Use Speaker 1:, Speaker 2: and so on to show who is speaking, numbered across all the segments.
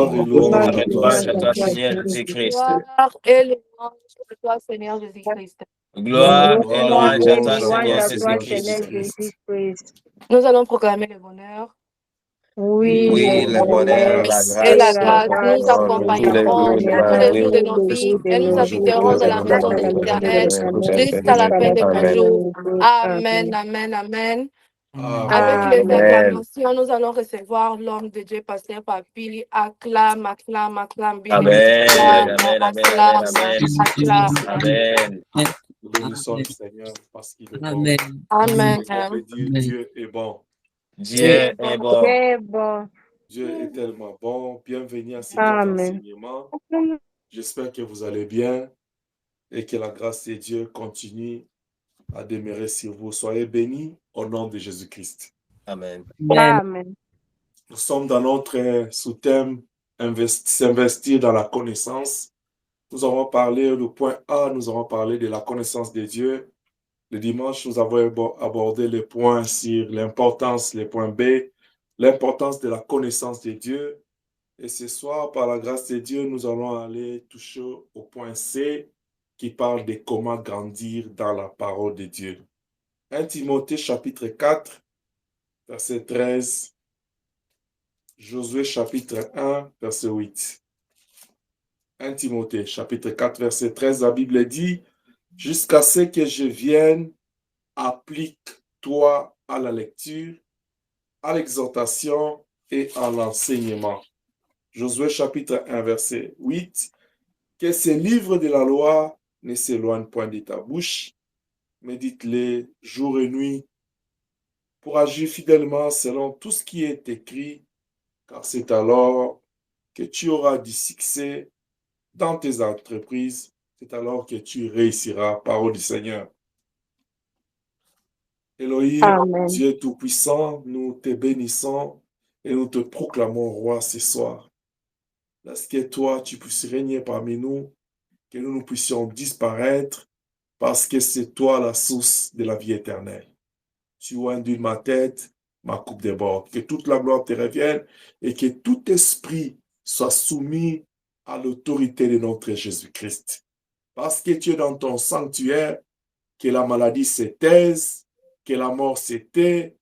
Speaker 1: Gloire et louange à toi,
Speaker 2: Gloire à
Speaker 1: Seigneur.
Speaker 2: toi, Seigneur Jésus-Christ.
Speaker 3: Gloire et louange à toi, Seigneur Jésus-Christ.
Speaker 2: Gloire
Speaker 1: Gloire
Speaker 2: et
Speaker 1: et
Speaker 2: louange à toi,
Speaker 1: louange à
Speaker 2: Seigneur
Speaker 1: toi,
Speaker 4: à toi,
Speaker 1: Seigneur
Speaker 4: Seigneur
Speaker 2: Jésus-Christ.
Speaker 1: Jésus-Christ.
Speaker 4: Jésus-Christ.
Speaker 3: Nous allons proclamer le bonheur
Speaker 4: Oui,
Speaker 2: Oui,
Speaker 4: le
Speaker 2: le bonheur, la
Speaker 4: bonheur
Speaker 3: et la
Speaker 4: et
Speaker 2: grâce,
Speaker 4: la
Speaker 3: grâce nous
Speaker 4: grâce
Speaker 2: pour tous les jours
Speaker 3: accompagneront
Speaker 2: de
Speaker 3: tous
Speaker 2: ma
Speaker 3: les
Speaker 4: accompagnera
Speaker 3: jours
Speaker 2: vie.
Speaker 3: de
Speaker 4: tous
Speaker 3: nos
Speaker 4: les
Speaker 3: vies
Speaker 4: jours de
Speaker 3: et nous
Speaker 4: nos
Speaker 1: Moi, je
Speaker 4: vies
Speaker 3: habiterons
Speaker 1: déclare
Speaker 3: dans
Speaker 1: que
Speaker 3: la
Speaker 1: la
Speaker 3: maison de
Speaker 4: dans
Speaker 1: bonne
Speaker 4: la maison de
Speaker 3: l'Éternel
Speaker 4: l'Éternel
Speaker 3: jusqu'à la
Speaker 4: jusqu'à
Speaker 3: fin
Speaker 4: la
Speaker 3: de
Speaker 4: fin
Speaker 3: nos
Speaker 4: de
Speaker 2: Amen.
Speaker 3: jours.
Speaker 4: nos jours.
Speaker 3: Amen,
Speaker 4: Amen.
Speaker 3: amen, amen. Avec les
Speaker 1: Amen.
Speaker 4: Amen.
Speaker 2: Amen.
Speaker 3: acclamations, nous allons recevoir l'homme de Dieu, pasteur par Billy. Acclame, acclame, acclame, Billy.
Speaker 2: Amen.
Speaker 3: Acclame,
Speaker 2: Amen. Amen. Amen.
Speaker 3: acclame,
Speaker 2: Amen.
Speaker 3: acclame.
Speaker 2: Amen.
Speaker 1: Nous bénissons le Seigneur parce qu'il est bon.
Speaker 4: Amen.
Speaker 1: Parce
Speaker 3: Amen.
Speaker 1: que on peut dire Dieu est bon.
Speaker 2: Dieu est bon.
Speaker 4: Très bon.
Speaker 1: Dieu est tellement bon. Bienvenue à cet
Speaker 4: Amen.
Speaker 1: enseignement. J'espère que vous allez bien et que la grâce de Dieu continue à demeurer sur vous. Soyez bénis au nom de Jésus-Christ.
Speaker 2: Amen.
Speaker 4: Amen.
Speaker 1: Nous sommes dans notre sous-thème s'investir dans la connaissance. Nous avons parlé, le point A, nous avons parlé de la connaissance de Dieu. Le dimanche, nous avons abordé les points sur l'importance, les points B, l'importance de la connaissance de Dieu. Et ce soir, par la grâce de Dieu, nous allons aller toucher au point C qui parle de comment grandir dans la parole de Dieu. 1 Timothée chapitre 4, verset 13. Josué chapitre 1, verset 8. 1 Timothée chapitre 4, verset 13, la Bible dit « Jusqu'à ce que je vienne, applique-toi à la lecture, à l'exhortation et à l'enseignement. » Josué chapitre 1, verset 8. « Que ces livres de la loi ne s'éloignent point de ta bouche, médite-les jour et nuit, pour agir fidèlement selon tout ce qui est écrit, car c'est alors que tu auras du succès dans tes entreprises, c'est alors que tu réussiras, parole du Seigneur. » Elohim,
Speaker 4: Amen.
Speaker 1: Dieu Tout-Puissant, nous te bénissons et nous te proclamons roi ce soir. Lorsque toi, tu puisses régner parmi nous, que nous puissions disparaître, parce que c'est toi la source de la vie éternelle. Tu induis ma tête, ma coupe déborde. Que toute la gloire te revienne et que tout esprit soit soumis à l'autorité de notre Jésus-Christ. Parce que tu es dans ton sanctuaire, que la maladie se taise, que la mort se tait,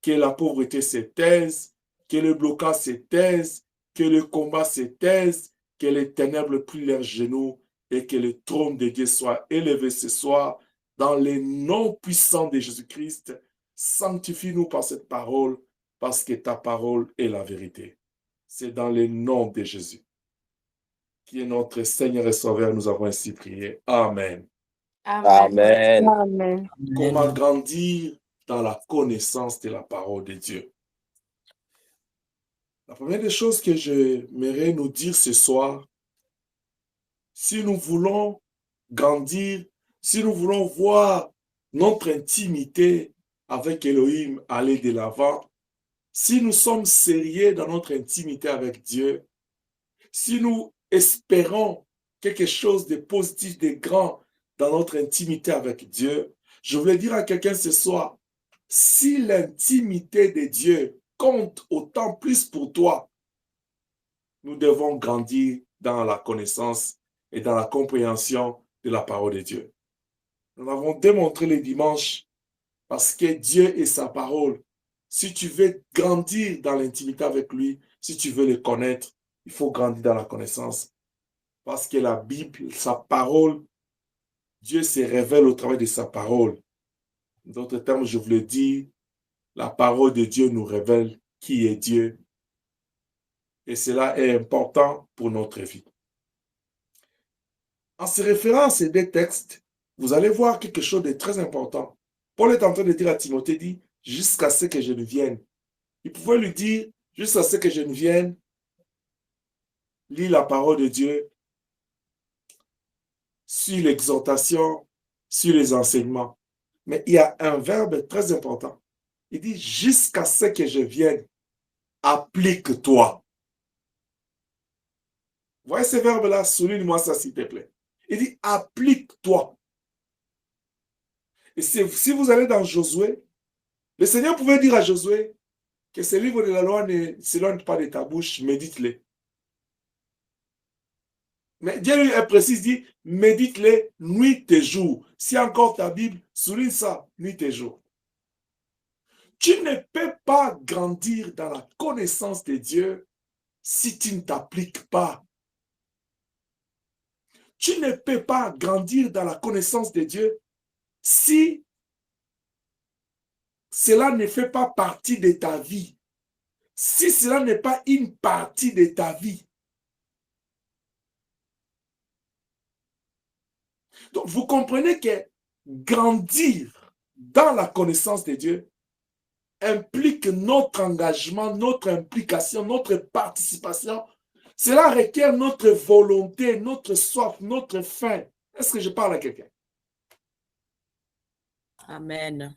Speaker 1: que la pauvreté se taise, que le blocage se taise, que le combat se taise, que les ténèbres plient leurs genoux et que le trône de Dieu soit élevé ce soir dans les noms puissants de Jésus-Christ. Sanctifie-nous par cette parole parce que ta parole est la vérité. C'est dans le nom de Jésus, qui est notre Seigneur et Sauveur, nous avons ainsi prié. Amen.
Speaker 2: Amen.
Speaker 4: Amen.
Speaker 1: Comment grandir dans la connaissance de la parole de Dieu. La première des choses que j'aimerais nous dire ce soir, si nous voulons grandir, si nous voulons voir notre intimité avec Elohim aller de l'avant, si nous sommes sérieux dans notre intimité avec Dieu, si nous espérons quelque chose de positif, de grand dans notre intimité avec Dieu, je voulais dire à quelqu'un ce soir, si l'intimité de Dieu compte autant plus pour toi, nous devons grandir dans la connaissance et dans la compréhension de la parole de Dieu. Nous l'avons démontré le dimanche parce que Dieu est sa parole. Si tu veux grandir dans l'intimité avec lui, si tu veux le connaître, il faut grandir dans la connaissance. Parce que la Bible, sa parole, Dieu se révèle au travers de sa parole. En d'autres termes, je vous le dis, la parole de Dieu nous révèle qui est Dieu. Et cela est important pour notre vie. En se référant à ces deux textes, vous allez voir quelque chose de très important. Paul est en train de dire à Timothée, dit, jusqu'à ce que je ne vienne. Il pouvait lui dire, jusqu'à ce que je ne vienne, lis la parole de Dieu, suis l'exhortation, suis les enseignements. Mais il y a un verbe très important. Il dit, jusqu'à ce que je vienne, applique-toi. Vous voyez ce verbe-là? Souligne-moi ça, s'il te plaît. Il dit, applique-toi. Et si vous allez dans Josué, le Seigneur pouvait dire à Josué que ces livres de la loi ne s'éloignent pas de ta bouche, médite-les. Mais Dieu est précis, dit, médite-les nuit et jour. Si encore ta Bible, souligne ça, nuit et jour. Tu ne peux pas grandir dans la connaissance de Dieu si tu ne t'appliques pas. Tu ne peux pas grandir dans la connaissance de Dieu si cela ne fait pas partie de ta vie. Si cela n'est pas une partie de ta vie. Donc, vous comprenez que grandir dans la connaissance de Dieu implique notre engagement, notre implication, notre participation. Cela requiert notre volonté, notre soif, notre faim. Est-ce que je parle à quelqu'un?
Speaker 5: Amen.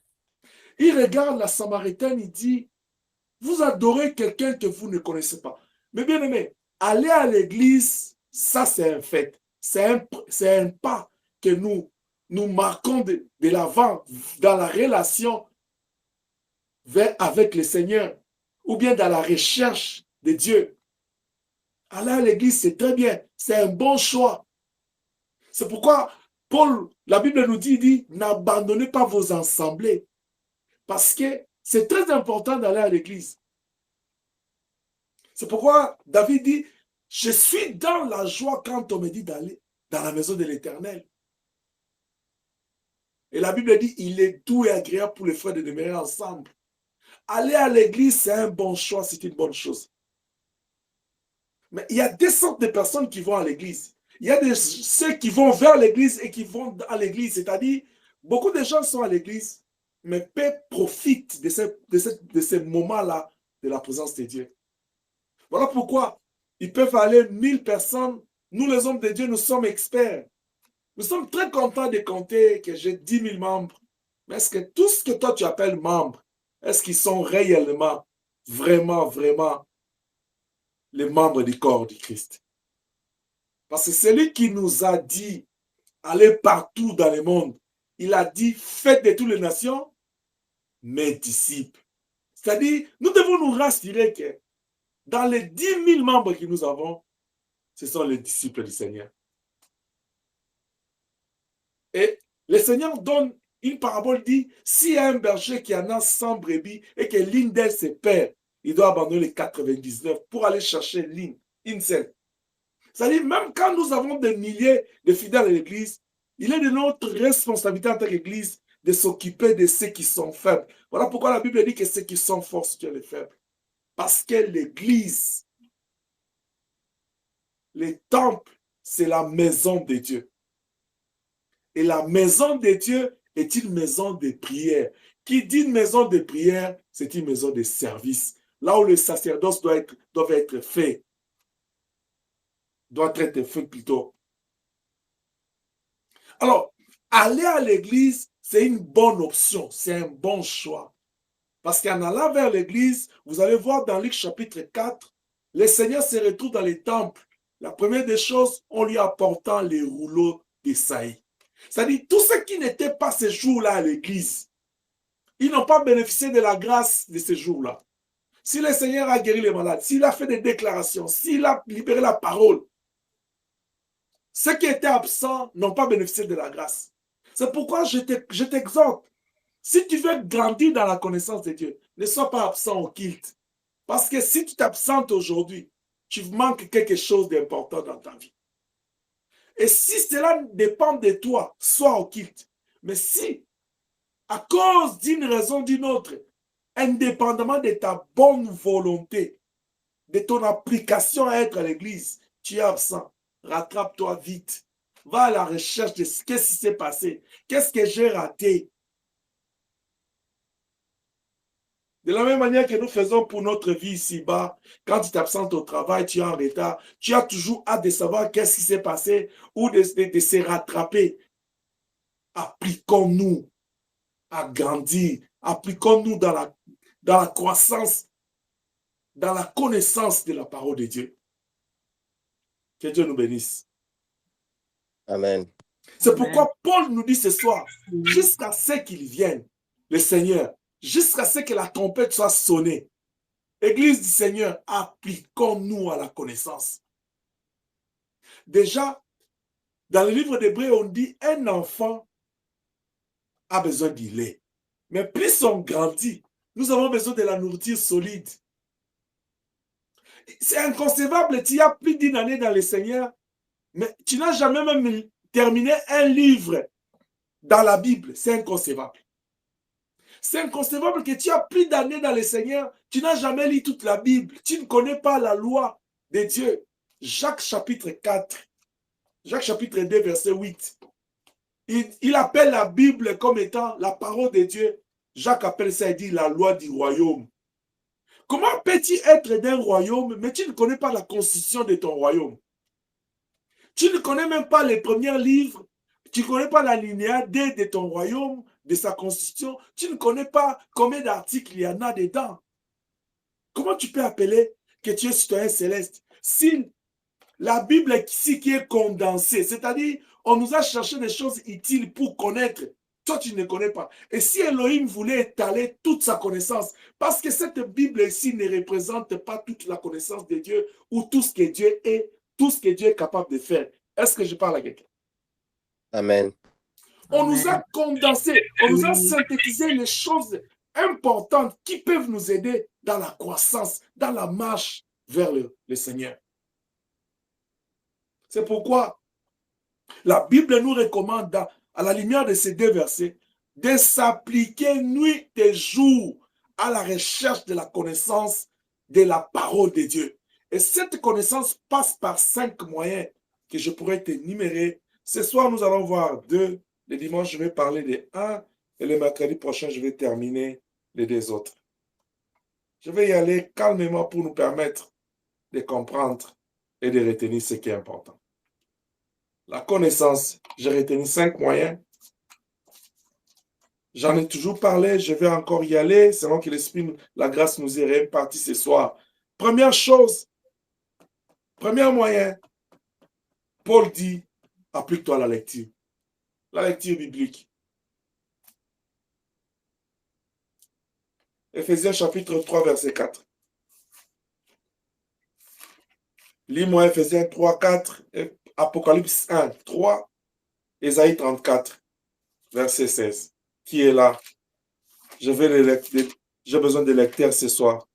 Speaker 1: Il regarde la Samaritaine, il dit, vous adorez quelqu'un que vous ne connaissez pas. Mais bien aimé, aller à l'église, ça c'est un fait. C'est un pas que nous marquons de l'avant dans la relation avec le Seigneur ou bien dans la recherche de Dieu. Aller à l'église, c'est très bien. C'est un bon choix. C'est pourquoi Paul, la Bible nous dit, n'abandonnez pas vos assemblées. Parce que c'est très important d'aller à l'église. C'est pourquoi David dit, je suis dans la joie quand on me dit d'aller dans la maison de l'Éternel. Et la Bible dit, il est doux et agréable pour les frères de demeurer ensemble. Aller à l'église, c'est un bon choix, c'est une bonne chose. Mais il y a des sortes de personnes qui vont à l'église. Il y a ceux qui vont vers l'église et qui vont à l'église. C'est-à-dire, beaucoup de gens sont à l'église, mais peu profitent de ces moments-là de la présence de Dieu. Voilà pourquoi ils peuvent aller 1000 personnes. Nous, les hommes de Dieu, nous sommes experts. Nous sommes très contents de compter que j'ai 10 000 membres. Mais est-ce que tout ce que toi tu appelles membres, est-ce qu'ils sont réellement, vraiment les membres du corps du Christ? Parce que celui qui nous a dit, allez partout dans le monde, il a dit, faites de toutes les nations mes disciples. C'est-à-dire, nous devons nous rassurer que dans les 10 000 membres que nous avons, ce sont les disciples du Seigneur. Et le Seigneur donne une parabole, dit, s'il y a un berger qui en a 100 brebis et que l'une d'elles se perd, il doit abandonner les 99 pour aller chercher une seule. C'est-à-dire, même quand nous avons des milliers de fidèles à l'église, il est de notre responsabilité en tant qu'église de s'occuper de ceux qui sont faibles. Voilà pourquoi la Bible dit que ceux qui sont forts soutiennent les faibles. Parce que l'église, le temple, c'est la maison de Dieu. Et la maison de Dieu est une maison de prière. Qui dit une maison de prière, c'est une maison de service. Là où le sacerdoce doit être fait. Doit être fait plutôt. Alors, aller à l'église, c'est une bonne option. C'est un bon choix. Parce qu'en allant vers l'église, vous allez voir dans Luc chapitre 4, le Seigneur se retrouve dans les temples. La première des choses, en lui apportant les rouleaux d'Ésaïe. C'est-à-dire, tous ceux qui n'étaient pas ces jours-là à l'église, ils n'ont pas bénéficié de la grâce de ces jours-là. Si le Seigneur a guéri les malades, s'il a fait des déclarations, s'il a libéré la parole, ceux qui étaient absents n'ont pas bénéficié de la grâce. C'est pourquoi je t'exhorte. Si tu veux grandir dans la connaissance de Dieu, ne sois pas absent au culte. Parce que si tu t'absentes aujourd'hui, tu manques quelque chose d'important dans ta vie. Et si cela dépend de toi, sois au culte. Mais si, à cause d'une raison ou d'une autre, indépendamment de ta bonne volonté, de ton application à être à l'église, tu es absent, rattrape-toi vite. Va à la recherche de ce qui s'est passé. Qu'est-ce que j'ai raté? De la même manière que nous faisons pour notre vie ici-bas, quand tu t'absentes au travail, tu es en retard, tu as toujours hâte de savoir qu'est-ce qui s'est passé ou de se rattraper. Appliquons-nous à grandir. Appliquons-nous dans la croissance, dans la connaissance de la parole de Dieu. Que Dieu nous bénisse.
Speaker 2: Amen.
Speaker 1: C'est pourquoi Paul nous dit ce soir, jusqu'à ce qu'il vienne, le Seigneur, jusqu'à ce que la trompette soit sonnée. Église du Seigneur, appliquons-nous à la connaissance. Déjà, dans le livre d'Hébreux, on dit un enfant a besoin du lait. Mais plus on grandit, nous avons besoin de la nourriture solide. C'est inconcevable, tu as plus d'une année dans le Seigneur, mais tu n'as jamais même terminé un livre dans la Bible. C'est inconcevable. C'est inconcevable que tu as plus d'années dans le Seigneur, tu n'as jamais lu toute la Bible, tu ne connais pas la loi de Dieu. Jacques chapitre 4, Jacques chapitre 2, verset 8. Il appelle la Bible comme étant la parole de Dieu. Jacques appelle ça, il dit la loi du royaume. Comment peux-tu être d'un royaume, mais tu ne connais pas la constitution de ton royaume? Tu ne connais même pas les premiers livres, tu ne connais pas l'alinéa D de ton royaume, de sa constitution, tu ne connais pas combien d'articles il y en a dedans. Comment tu peux appeler que tu es citoyen céleste? Si la Bible est ici qui est condensée, c'est-à-dire on nous a cherché des choses utiles pour connaître. Toi, tu ne connais pas. Et si Elohim voulait étaler toute sa connaissance, parce que cette Bible ici ne représente pas toute la connaissance de Dieu ou tout ce que Dieu est, tout ce que Dieu est capable de faire. Est-ce que je parle à quelqu'un?
Speaker 2: Amen.
Speaker 1: On nous a condensé, on nous a synthétisé les choses importantes qui peuvent nous aider dans la croissance, dans la marche vers le Seigneur. C'est pourquoi la Bible nous recommande, à la lumière de ces deux versets, de s'appliquer nuit et jour à la recherche de la connaissance de la parole de Dieu. Et cette connaissance passe par 5 moyens que je pourrais t'énumérer. Ce soir, nous allons voir 2. Le dimanche, je vais parler de 1. Et le mercredi prochain, je vais terminer les 2 autres. Je vais y aller calmement pour nous permettre de comprendre et de retenir ce qui est important. La connaissance, j'ai retenu 5 moyens. J'en ai toujours parlé, je vais encore y aller, selon que l'Esprit, la grâce nous est répartie ce soir. Première chose, premier moyen, Paul dit, applique-toi à la lecture. La lecture biblique. Éphésiens chapitre 3, verset 4. Lis-moi Éphésiens 3, 4, Apocalypse 1, 3, Ésaïe 34, verset 16. Qui est là? J'ai besoin de lecteurs ce soir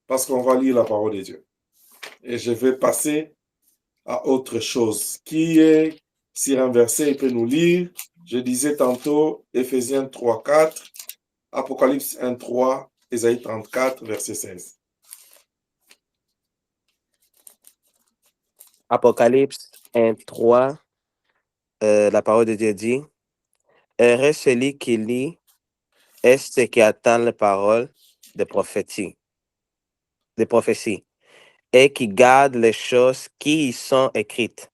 Speaker 1: parce qu'on va lire la parole de Dieu. Et je vais passer à autre chose. Qui est sur un verset, il peut nous lire. Je disais tantôt Éphésiens 3, 4, Apocalypse 1, 3, Ésaïe 34, verset 16.
Speaker 2: Apocalypse 1, 3, la parole de Dieu dit, « Heureux celui qui lit et ce qui attend les paroles des prophéties, et qui garde les choses qui y sont écrites,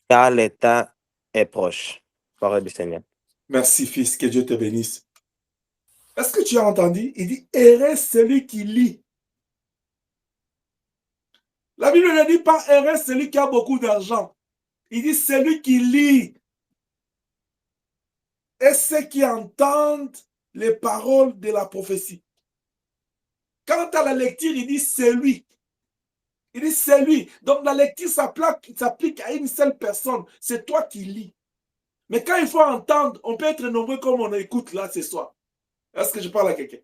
Speaker 2: car le temps est proche. » Parole du Seigneur.
Speaker 1: Merci, fils, que Dieu te bénisse. Est-ce que tu as entendu? Il dit, heureux celui qui lit. La Bible ne dit pas heureux celui qui a beaucoup d'argent. Il dit celui qui lit. Et ceux qui entendent les paroles de la prophétie. Quant à la lecture, il dit celui. Il dit celui. Donc la lecture s'applique à une seule personne. C'est toi qui lis. Mais quand il faut entendre, on peut être nombreux comme on écoute là ce soir. Est-ce que je parle à quelqu'un?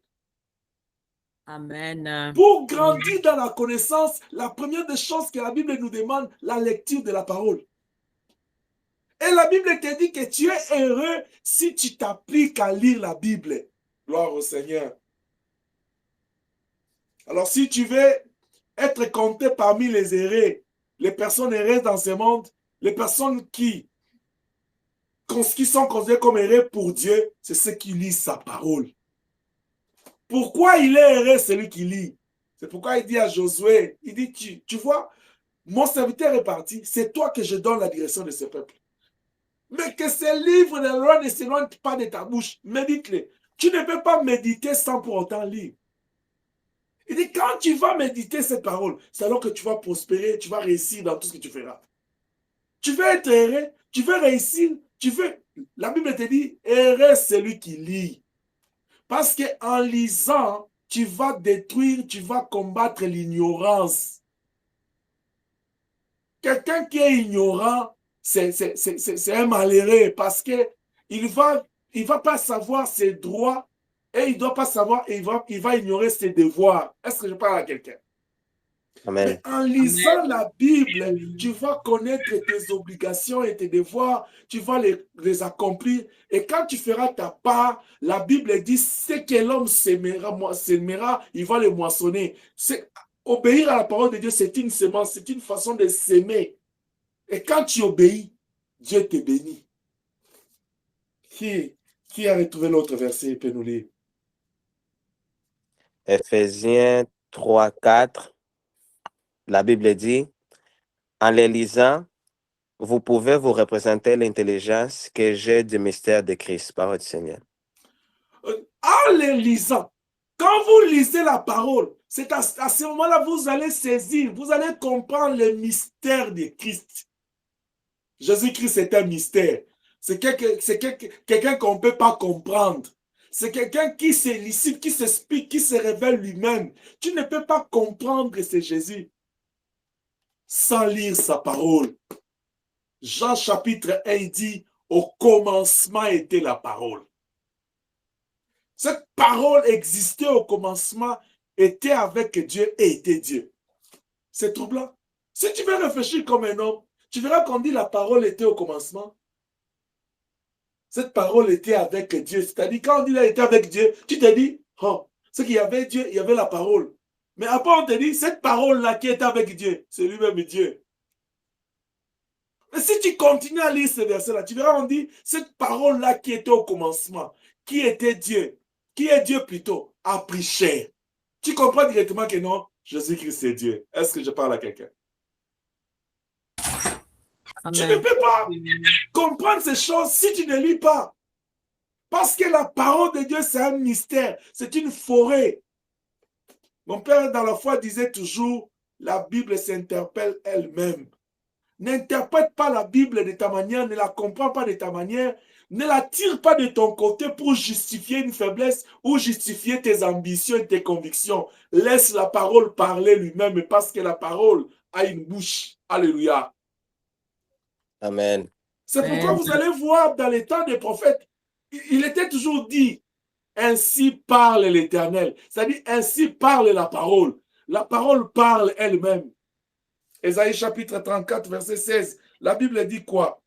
Speaker 5: Amen.
Speaker 1: Pour grandir dans la connaissance, la première des choses que la Bible nous demande, la lecture de la parole. Et la Bible te dit que tu es heureux si tu t'appliques à lire la Bible. Gloire au Seigneur. Alors si tu veux être compté parmi les heureux, les personnes heureuses dans ce monde, les personnes qui sont considérées comme heureux pour Dieu, c'est ceux qui lisent sa parole. Pourquoi il est heureux celui qui lit? C'est pourquoi il dit à Josué, il dit, tu vois, mon serviteur est parti, c'est toi que je donne la direction de ce peuple. Mais que ces livres de la loi ne s'éloignent pas de ta bouche, médite-les. Tu ne peux pas méditer sans pour autant lire. Il dit, quand tu vas méditer cette parole, c'est alors que tu vas prospérer, tu vas réussir dans tout ce que tu feras. Tu veux être heureux, tu veux réussir, la Bible te dit, heureux celui qui lit. Parce qu'en lisant, tu vas détruire, tu vas combattre l'ignorance. quelqu'un qui est ignorant, c'est un malheureux parce que il va pas savoir ses droits et il doit pas savoir, il va ignorer ses devoirs. Est-ce que je parle à quelqu'un? Mais
Speaker 2: Amen.
Speaker 1: en lisant la Bible, tu vas connaître tes obligations et tes devoirs, tu vas les accomplir. Et quand tu feras ta part, la Bible dit, ce que l'homme s'aimera, il va le moissonner. Obéir à la parole de Dieu, c'est une semence, c'est une façon de s'aimer. Et quand tu obéis, Dieu te bénit. Qui a retrouvé l'autre verset? Il peut nous lire.
Speaker 2: Éphésiens 3, 4, la Bible dit, en les lisant, vous pouvez vous représenter l'intelligence que j'ai du mystère de Christ, parole du Seigneur.
Speaker 1: En les lisant, quand vous lisez la parole, c'est à ce moment-là vous allez saisir, vous allez comprendre le mystère de Christ. Jésus-Christ est un mystère. C'est quelqu'un qu'on ne peut pas comprendre. C'est quelqu'un qui s'élicite, qui s'explique, qui se révèle lui-même. Tu ne peux pas comprendre que c'est Jésus sans lire sa parole. Jean chapitre 1 dit, au commencement était la parole. Cette parole existait au commencement, était avec Dieu et était Dieu. C'est troublant. Si tu veux réfléchir comme un homme, tu verras qu'on dit la parole était au commencement. Cette parole était avec Dieu. C'est-à-dire, quand on dit elle était avec Dieu, tu te dis, oh, c'est qu'il y avait Dieu, il y avait la parole. Mais après, on te dit, cette parole-là qui était avec Dieu, c'est lui-même Dieu. Mais si tu continues à lire ce verset-là, tu verras, on dit, cette parole-là qui était au commencement, qui était Dieu, qui est Dieu plutôt, a pris chair. Tu comprends directement que non, Jésus-Christ c'est Dieu. Est-ce que je parle à quelqu'un? Tu ne peux pas comprendre ces choses si tu ne lis pas. Parce que la parole de Dieu, c'est un mystère. C'est une forêt. Mon père, dans la foi, disait toujours, la Bible s'interpelle elle-même. N'interprète pas la Bible de ta manière, ne la comprends pas de ta manière, ne la tire pas de ton côté pour justifier une faiblesse ou justifier tes ambitions et tes convictions. Laisse la parole parler lui-même parce que la parole a une bouche. Alléluia.
Speaker 2: Amen.
Speaker 1: C'est pourquoi vous allez voir dans les temps des prophètes, il était toujours dit, ainsi parle l'Éternel. C'est-à-dire, ainsi parle la parole. La parole parle elle-même. Ésaïe chapitre 34, verset 16. La Bible dit quoi?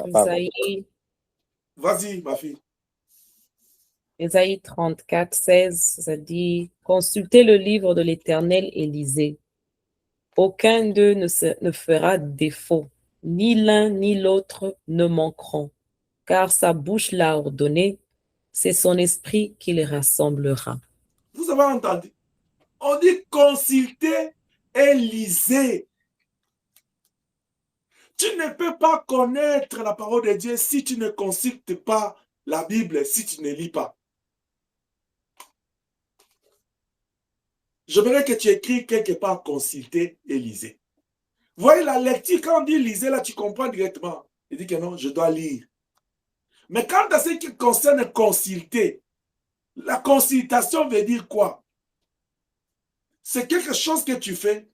Speaker 5: Ésaïe,
Speaker 1: Vas-y, ma fille.
Speaker 5: Ésaïe 34, 16, ça dit, consultez le livre de l'Éternel et lisez. Aucun d'eux ne fera défaut, ni l'un ni l'autre ne manqueront, car sa bouche l'a ordonné, c'est son esprit qui les rassemblera.
Speaker 1: Vous avez entendu? On dit consulter et lisez. Tu ne peux pas connaître la parole de Dieu si tu ne consultes pas la Bible, si tu ne lis pas. J'aimerais que tu écris quelque part consulter et lisez. Vous voyez la lecture, quand on dit lisez, là, tu comprends directement. Il dit que non, je dois lire. Mais quant à ce qui concerne consulter, la consultation veut dire quoi? C'est quelque chose que tu fais,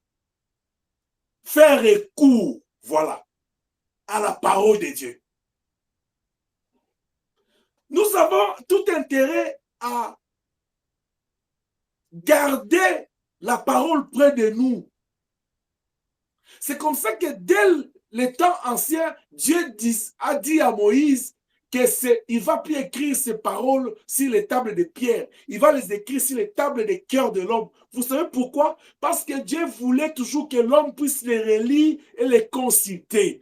Speaker 1: faire recours, voilà, à la parole de Dieu. Nous avons tout intérêt à garder la parole près de nous. C'est comme ça que dès les temps anciens, Dieu a dit à Moïse qu'il ne va plus écrire ses paroles sur les tables de pierre. Il va les écrire sur les tables des cœurs de l'homme. Vous savez pourquoi? Parce que Dieu voulait toujours que l'homme puisse les relire et les consulter.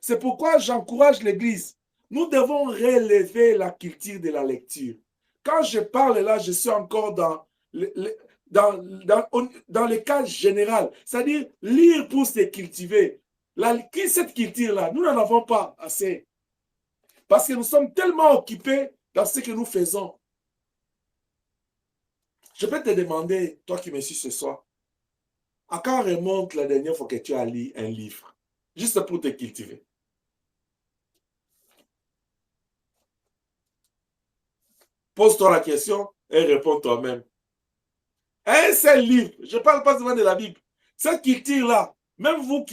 Speaker 1: C'est pourquoi j'encourage l'Église. Nous devons relever la culture de la lecture. Quand je parle là, je suis encore dans le cas général, c'est-à-dire lire pour se cultiver. Cette culture-là, nous n'en avons pas assez. Parce que nous sommes tellement occupés dans ce que nous faisons. Je peux te demander, toi qui me suis ce soir, à quand remonte la dernière fois que tu as lu un livre? Juste pour te cultiver. Pose-toi la question et réponds toi-même. Un seul livre. Je ne parle pas seulement de la Bible. Cette culture-là, même vous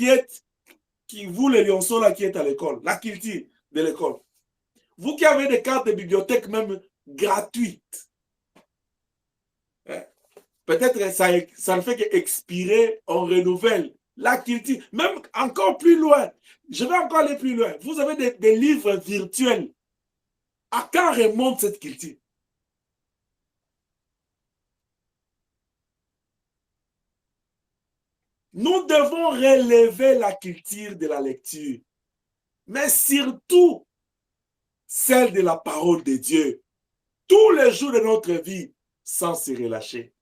Speaker 1: vous les lionceaux là qui êtes à l'école, la culture de l'école, vous qui avez des cartes de bibliothèque même gratuites, hein, peut-être ça ne fait qu'expirer, on renouvelle la culture, même encore plus loin. Je vais encore aller plus loin. Vous avez des livres virtuels. À quand remonte cette culture? Nous devons relever la culture de la lecture, mais surtout celle de la parole de Dieu, tous les jours de notre vie, sans se relâcher.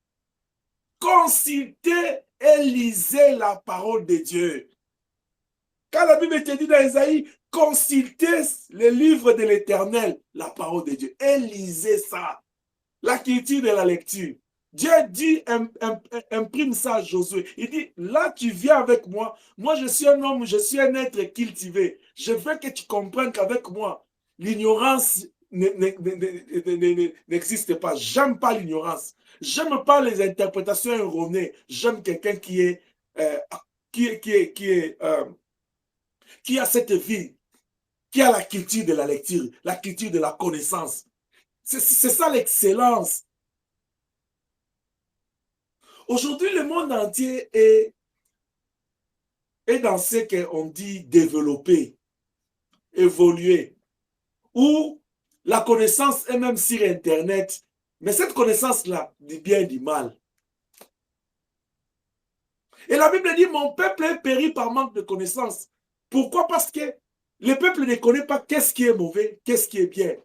Speaker 1: Consultez et lisez la parole de Dieu. Quand la Bible te dit dans Isaïe, consultez le livre de l'Éternel, la parole de Dieu, et lisez ça. La culture de la lecture. Dieu dit, imprime ça à Josué. Il dit, là tu viens avec moi. Moi je suis un homme, je suis un être cultivé. Je veux que tu comprennes qu'avec moi, l'ignorance n'existe pas. J'aime pas l'ignorance. J'aime pas les interprétations erronées. J'aime quelqu'un qui a cette vie, qui a la culture de la lecture, la culture de la connaissance. C'est ça l'excellence. Aujourd'hui, le monde entier est dans ce qu'on dit développer, évoluer, où la connaissance est même sur Internet. Mais cette connaissance-là, du bien et du mal. Et la Bible dit, mon peuple est péri par manque de connaissance. Pourquoi? Parce que le peuple ne connaît pas qu'est-ce qui est mauvais, qu'est-ce qui est bien.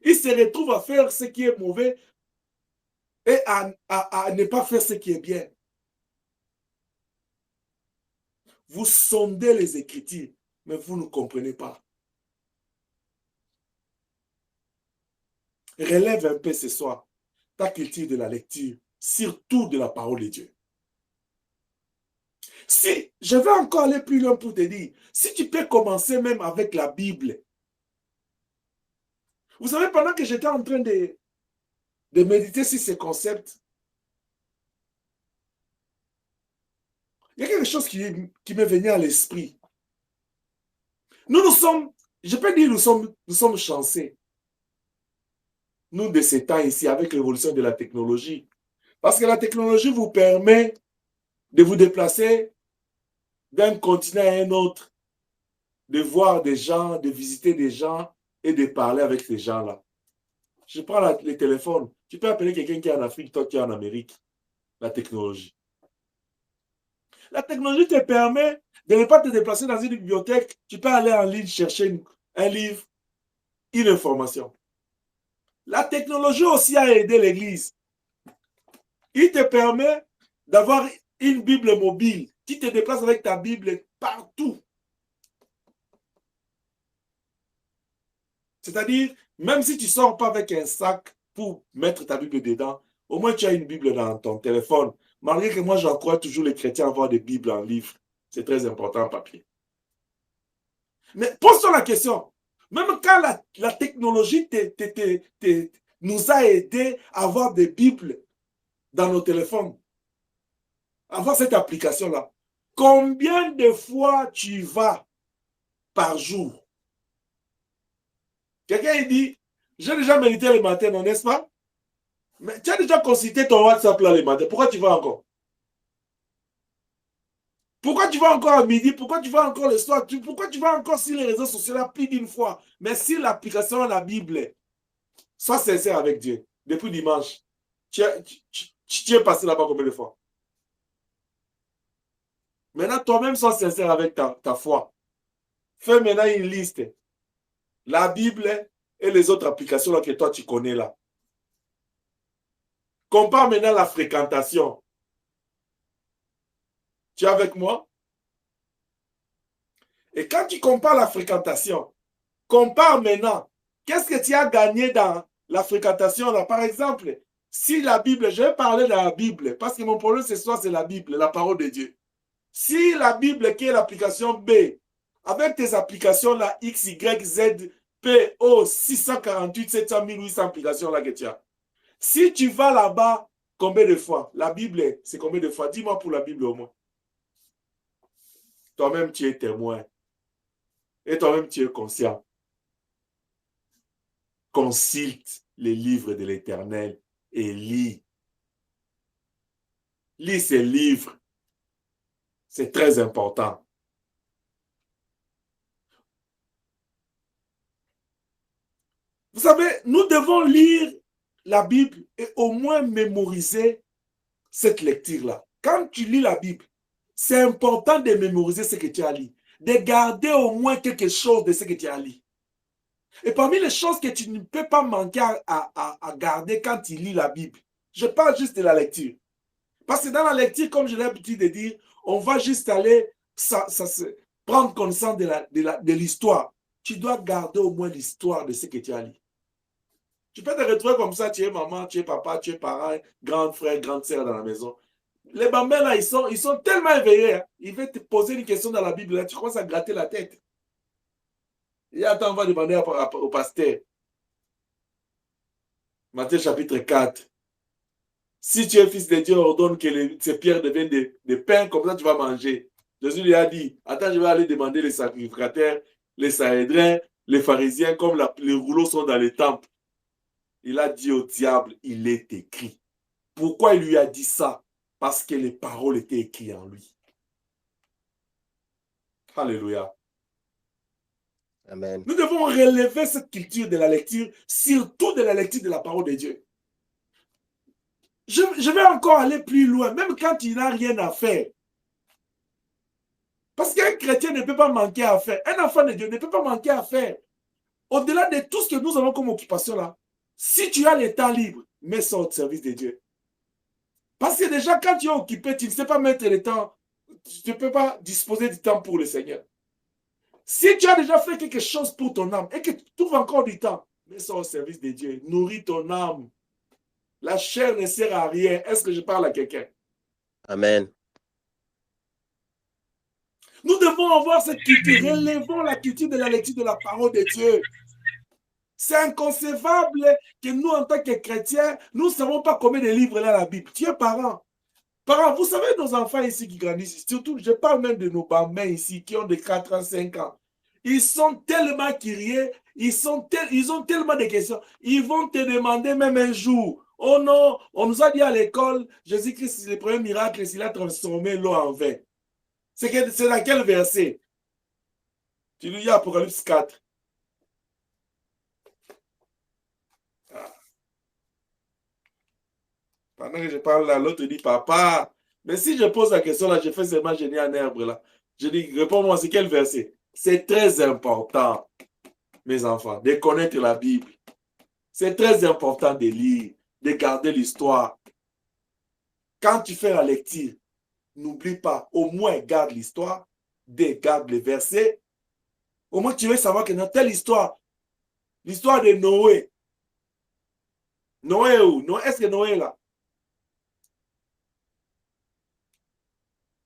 Speaker 1: Il se retrouve à faire ce qui est mauvais et à ne pas faire ce qui est bien. Vous sondez les Écritures, mais vous ne comprenez pas. Relève un peu ce soir ta culture de la lecture, surtout de la parole de Dieu. Si, je vais encore aller plus loin pour te dire, si tu peux commencer même avec la Bible. Vous savez, pendant que j'étais en train de méditer sur ces concepts, il y a quelque chose qui m'est venu à l'esprit. Nous sommes, je peux dire, nous sommes chanceux. Nous, de ces temps ici, avec l'évolution de la technologie. Parce que la technologie vous permet de vous déplacer d'un continent à un autre, de voir des gens, de visiter des gens et de parler avec ces gens-là. Je prends le téléphone. Tu peux appeler quelqu'un qui est en Afrique, toi qui es en Amérique. La technologie. La technologie te permet de ne pas te déplacer dans une bibliothèque. Tu peux aller en ligne chercher un livre, une information. La technologie aussi a aidé l'Église. Il te permet d'avoir une Bible mobile qui te déplace avec ta Bible partout. C'est-à-dire, même si tu ne sors pas avec un sac pour mettre ta Bible dedans, au moins tu as une Bible dans ton téléphone. Malgré que moi, j'encourage toujours les chrétiens à avoir des Bibles en livre. C'est très important en papier. Mais pose-toi la question. Même quand la technologie nous a aidé à avoir des Bibles dans nos téléphones, avoir cette application-là, combien de fois tu vas par jour? Quelqu'un dit, j'ai déjà médité le matin, non, n'est-ce pas? Mais tu as déjà consulté ton WhatsApp là le matin. Pourquoi tu vas encore? Pourquoi tu vas encore à midi? Pourquoi tu vas encore le soir? Pourquoi tu vas encore sur les réseaux sociaux là plus d'une fois? Mais si l'application de la Bible, sois sincère avec Dieu. Depuis dimanche, tu es passé là-bas combien de fois? Maintenant, toi-même, sois sincère avec ta foi. Fais maintenant une liste. La Bible et les autres applications là que toi tu connais là. Compare maintenant la fréquentation. Tu es avec moi? Et quand tu compares la fréquentation, compare maintenant. Qu'est-ce que tu as gagné dans la fréquentation là? Par exemple, si la Bible, je vais parler de la Bible, parce que mon problème ce soir c'est la Bible, la parole de Dieu. Si la Bible qui est l'application B, avec tes applications là, X, Y, Z, P, O, 648, 700, 1800 applications là que tu as. Si tu vas là-bas Combien de fois? La Bible, c'est combien de fois? Dis-moi pour la Bible au moins. Toi-même, tu es témoin. Et toi-même, tu es conscient. Consulte les livres de l'Éternel et lis. Lis ces livres. C'est très important. Vous savez, nous devons lire la Bible et au moins mémoriser cette lecture-là. Quand tu lis la Bible, c'est important de mémoriser ce que tu as lu, de garder au moins quelque chose de ce que tu as lu. Et parmi les choses que tu ne peux pas manquer à garder quand tu lis la Bible, je parle juste de la lecture. Parce que dans la lecture, comme je l'ai l'habitude de dire, on va juste aller prendre connaissance de l'histoire. Tu dois garder au moins l'histoire de ce que tu as lu. Tu peux te retrouver comme ça, tu es maman, tu es papa, tu es parent, grand frère, grande sœur dans la maison. Les bambins là, ils sont tellement éveillés. Hein. Ils vont te poser une question dans la Bible, là, tu commences à gratter la tête. Et attends, on va demander au pasteur. Matthieu chapitre 4. Si tu es fils de Dieu, ordonne que ces pierres deviennent des pains, comme ça tu vas manger. Jésus lui a dit, attends, je vais aller demander les sacrificateurs, les sahédrins, les pharisiens, comme les rouleaux sont dans les temples. Il a dit au diable, il est écrit. Pourquoi il lui a dit ça? Parce que les paroles étaient écrites en lui. Alléluia.
Speaker 2: Amen.
Speaker 1: Nous devons relever cette culture de la lecture, surtout de la lecture de la parole de Dieu. Je vais encore aller plus loin, même quand il n'a rien à faire. Parce qu'un chrétien ne peut pas manquer à faire. Un enfant de Dieu ne peut pas manquer à faire. Au-delà de tout ce que nous avons comme occupation là, si tu as le temps libre, mets ça au service de Dieu. Parce que déjà, quand tu es occupé, tu ne sais pas mettre le temps, tu ne peux pas disposer du temps pour le Seigneur. Si tu as déjà fait quelque chose pour ton âme et que tu trouves encore du temps, mets ça au service de Dieu. Nourris ton âme. La chair ne sert à rien. Est-ce que je parle à quelqu'un?
Speaker 2: Amen.
Speaker 1: Nous devons avoir cette culture. Relevons la culture de la lecture de la parole de Dieu. C'est inconcevable que nous, en tant que chrétiens, nous ne savons pas combien de livres il y a la Bible. Tu es parent. Parents, vous savez, nos enfants ici qui grandissent, surtout, je parle même de nos bambins ici qui ont de 4 ans, 5 ans. Ils sont tellement curieux, ils ont tellement de questions. Ils vont te demander même un jour, oh non, on nous a dit à l'école, Jésus-Christ, c'est le premier miracle, il a transformé l'eau en vin. C'est dans quel verset? Tu lis Apocalypse 4. Pendant que je parle là, l'autre dit, papa, mais si je pose la question là, je fais seulement génie en herbe là. Je dis, réponds-moi, c'est quel verset? C'est très important, mes enfants, de connaître la Bible. C'est très important de lire, de garder l'histoire. Quand tu fais la lecture, n'oublie pas, au moins garde l'histoire, garde les versets. Au moins tu veux savoir que dans telle histoire, l'histoire de Noé. Noé où? Est-ce que Noé est là?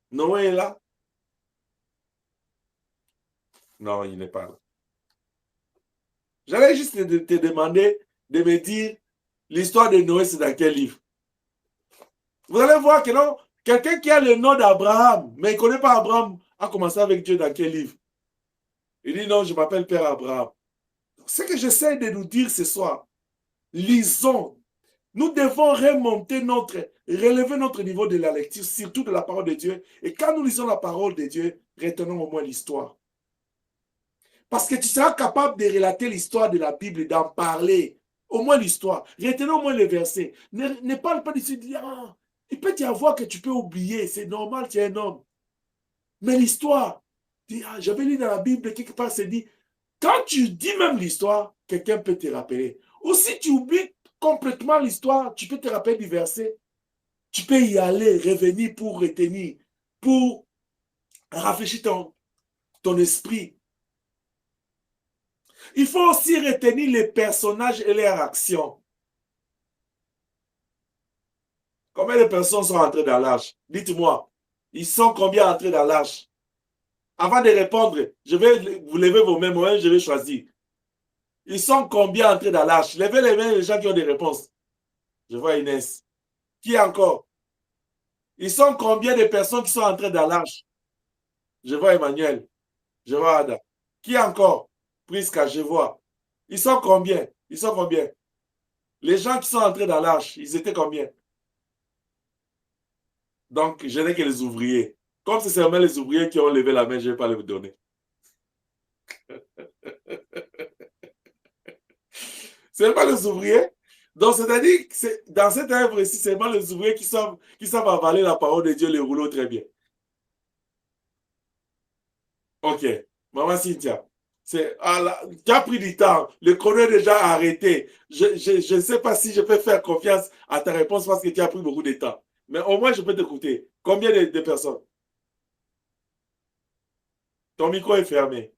Speaker 1: Noé est là? Non, il n'est pas là. J'allais juste te demander de me dire l'histoire de Noé, c'est dans quel livre? Vous allez voir que non, quelqu'un qui a le nom d'Abraham, mais il ne connaît pas Abraham, a commencé avec Dieu dans quel livre? Il dit non, je m'appelle Père Abraham. Ce que j'essaie de nous dire ce soir, lisons. Nous devons relever notre niveau de la lecture, surtout de la parole de Dieu. Et quand nous lisons la parole de Dieu, retenons au moins l'histoire. Parce que tu seras capable de relater l'histoire de la Bible et d'en parler. Au moins l'histoire. Retenons au moins les versets. Ne parle pas d'ici, ah, il peut y avoir que tu peux oublier. C'est normal, tu es un homme. Mais l'histoire, ah, j'avais lu dans la Bible, quelque part, c'est dit, quand tu dis même l'histoire, quelqu'un peut te rappeler. Ou si tu oublies complètement l'histoire, tu peux te rappeler du verset. Tu peux y aller, revenir pour retenir, pour rafraîchir ton esprit. Il faut aussi retenir les personnages et leurs actions. Combien de personnes sont entrées dans l'arche? Dites-moi, ils sont combien entrés dans l'arche? Avant de répondre, je vais vous lever vos mains, moi je vais choisir. Ils sont combien entrés dans l'arche? Levez les mains les gens qui ont des réponses. Je vois Inès. Qui encore? Ils sont combien de personnes qui sont entrées dans l'arche? Je vois Emmanuel. Je vois Ada. Qui encore? Prisca, je vois. Ils sont combien? Ils sont combien? Les gens qui sont entrés dans l'arche, ils étaient combien? Donc, je n'ai que les ouvriers. Comme c'est seulement les ouvriers qui ont levé la main, je ne vais pas les donner. Seulement les ouvriers. Donc, c'est-à-dire que dans cette œuvre ici, c'est seulement les ouvriers qui savent avaler la parole de Dieu, les rouleaux très bien. Ok. Maman Cynthia, tu as pris du temps. Le chrono est déjà arrêté. Je ne sais pas si je peux faire confiance à ta réponse parce que tu as pris beaucoup de temps. Mais au moins, je peux t'écouter. Combien de personnes? Ton micro est fermé.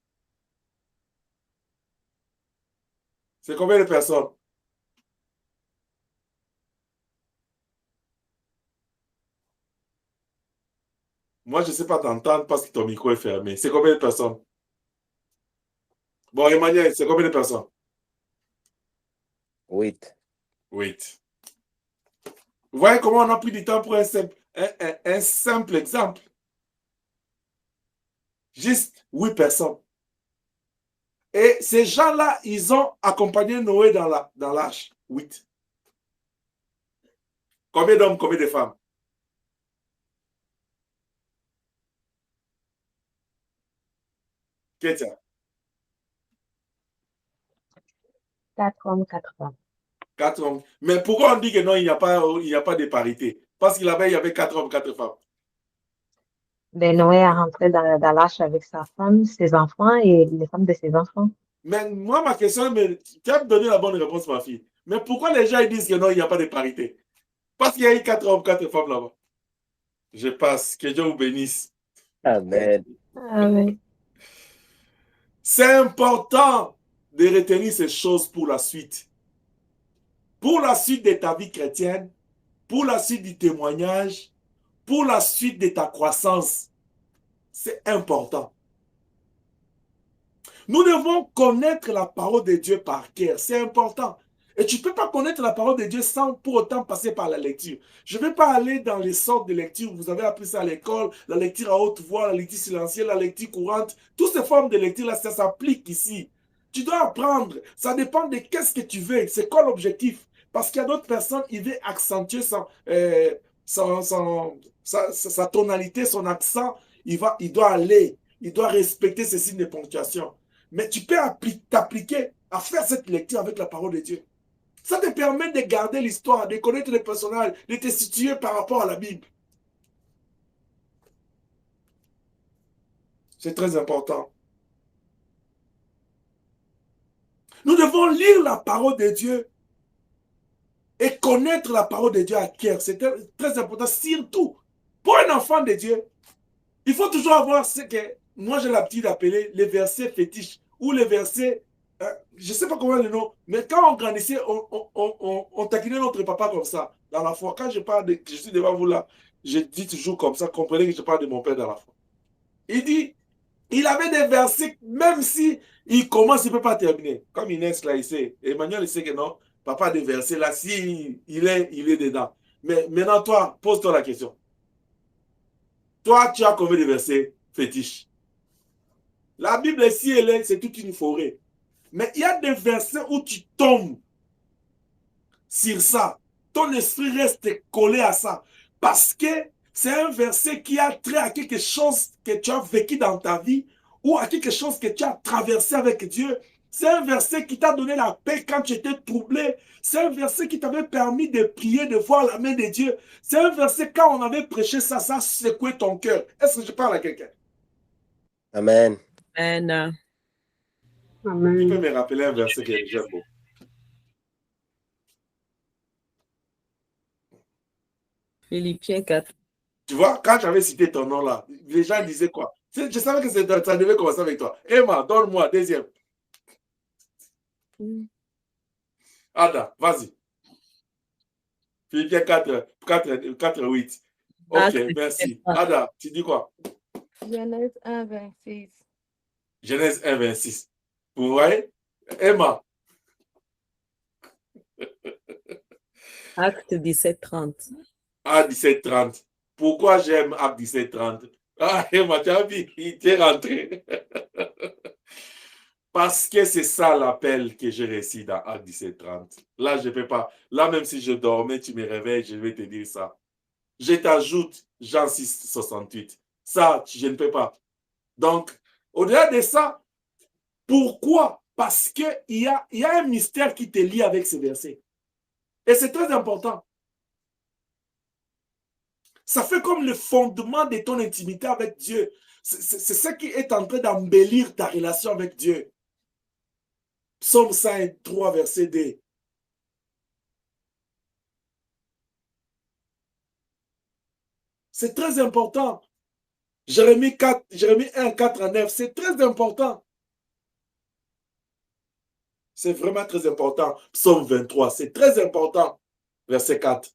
Speaker 1: C'est combien de personnes? Moi, je ne sais pas t'entendre parce que ton micro est fermé. C'est combien de personnes? Bon, Emmanuel, c'est combien de personnes?
Speaker 2: 8.
Speaker 1: 8. Vous voyez comment on a pris du temps pour un simple exemple? Juste 8 personnes. Et ces gens-là, ils ont accompagné Noé dans l'arche. 8. Combien d'hommes, combien de femmes? Kétia.
Speaker 4: 4 hommes, 4 femmes.
Speaker 1: 4 hommes. Mais pourquoi on dit que non, il n'y a pas de parité? Parce qu'il il y avait 4 hommes, 4 femmes.
Speaker 4: Ben, Noé est rentré dans l'arche avec sa femme, ses enfants et les femmes de ses enfants.
Speaker 1: Mais moi, ma question, tu as donné la bonne réponse, ma fille. Mais pourquoi les gens ils disent que non, il n'y a pas de parité? Parce qu'il y a eu 4 hommes, 4 femmes là-bas. Je passe. Que Dieu vous bénisse.
Speaker 2: Amen.
Speaker 4: Amen.
Speaker 1: C'est important de retenir ces choses pour la suite. Pour la suite de ta vie chrétienne, pour la suite du témoignage, pour la suite de ta croissance. C'est important. Nous devons connaître la parole de Dieu par cœur. C'est important. Et tu ne peux pas connaître la parole de Dieu sans pour autant passer par la lecture. Je ne vais pas aller dans les sortes de lecture. Vous avez appris ça à l'école, la lecture à haute voix, la lecture silencieuse, la lecture courante. Toutes ces formes de lecture-là, ça s'applique ici. Tu dois apprendre. Ça dépend de qu'est-ce que tu veux. C'est quoi l'objectif? Parce qu'il y a d'autres personnes, ils veulent accentuer sa tonalité, son accent. Il doit aller. Il doit respecter ces signes de ponctuation. Mais tu peux t'appliquer à faire cette lecture avec la parole de Dieu. Ça te permet de garder l'histoire, de connaître les personnages, de te situer par rapport à la Bible. C'est très important. Nous devons lire la parole de Dieu et connaître la parole de Dieu à cœur. C'est très important, surtout pour un enfant de Dieu. Il faut toujours avoir ce que moi j'ai l'habitude d'appeler les versets fétiches ou les versets, je ne sais pas comment le nom, mais quand on grandissait, on taquinait notre papa comme ça, dans la foi. Quand je suis devant vous là, je dis toujours comme ça, comprenez que je parle de mon père dans la foi. Il dit, il avait des versets, même si il commence, il ne peut pas terminer. Comme Inès là, il sait, Emmanuel, il sait que non, papa a des versets là, si il est dedans. Mais maintenant, toi, pose-toi la question. Toi, tu as combien de versets fétiches? La Bible, si elle est, c'est toute une forêt. Mais il y a des versets où tu tombes sur ça. Ton esprit reste collé à ça. Parce que c'est un verset qui a trait à quelque chose que tu as vécu dans ta vie ou à quelque chose que tu as traversé avec Dieu. C'est un verset qui t'a donné la paix quand tu étais troublé. C'est un verset qui t'avait permis de prier, de voir la main de Dieu. C'est un verset, quand on avait prêché ça, ça secouait ton cœur. Est-ce que je parle à quelqu'un?
Speaker 2: Amen.
Speaker 5: Amen.
Speaker 1: Tu peux me rappeler un verset que j'aime beaucoup?
Speaker 5: Philippiens 4.
Speaker 1: Tu vois, quand j'avais cité ton nom là, les gens disaient quoi? Je savais que ça devait commencer avec toi. Emma, donne-moi, deuxième. Ada, vas-y. Philippiens 4, 8. Ok, merci. Ada, tu dis quoi?
Speaker 3: Genèse 1, 26.
Speaker 1: Genèse 1, 26. Vous voyez? Emma.
Speaker 5: Acte 17, 30.
Speaker 1: À 17h30. Pourquoi j'aime à 17h30? Ah, Mathiavi, il est rentré. Parce que c'est ça l'appel que j'ai reçu dans Acte 17:30. Là, je ne peux pas. Là, même si je dormais, tu me réveilles, je vais te dire ça. Je t'ajoute Jean 6, 68. Ça, je ne peux pas. Donc, au-delà de ça, pourquoi? Parce qu'il y a un mystère qui te lie avec ces versets. Et c'est très important. Ça fait comme le fondement de ton intimité avec Dieu. C'est ce qui est en train d'embellir ta relation avec Dieu. Psaume 103, verset 2. C'est très important. Jérémie 1, 4 à 9, c'est très important. C'est vraiment très important. Psaume 23, c'est très important. Verset 4.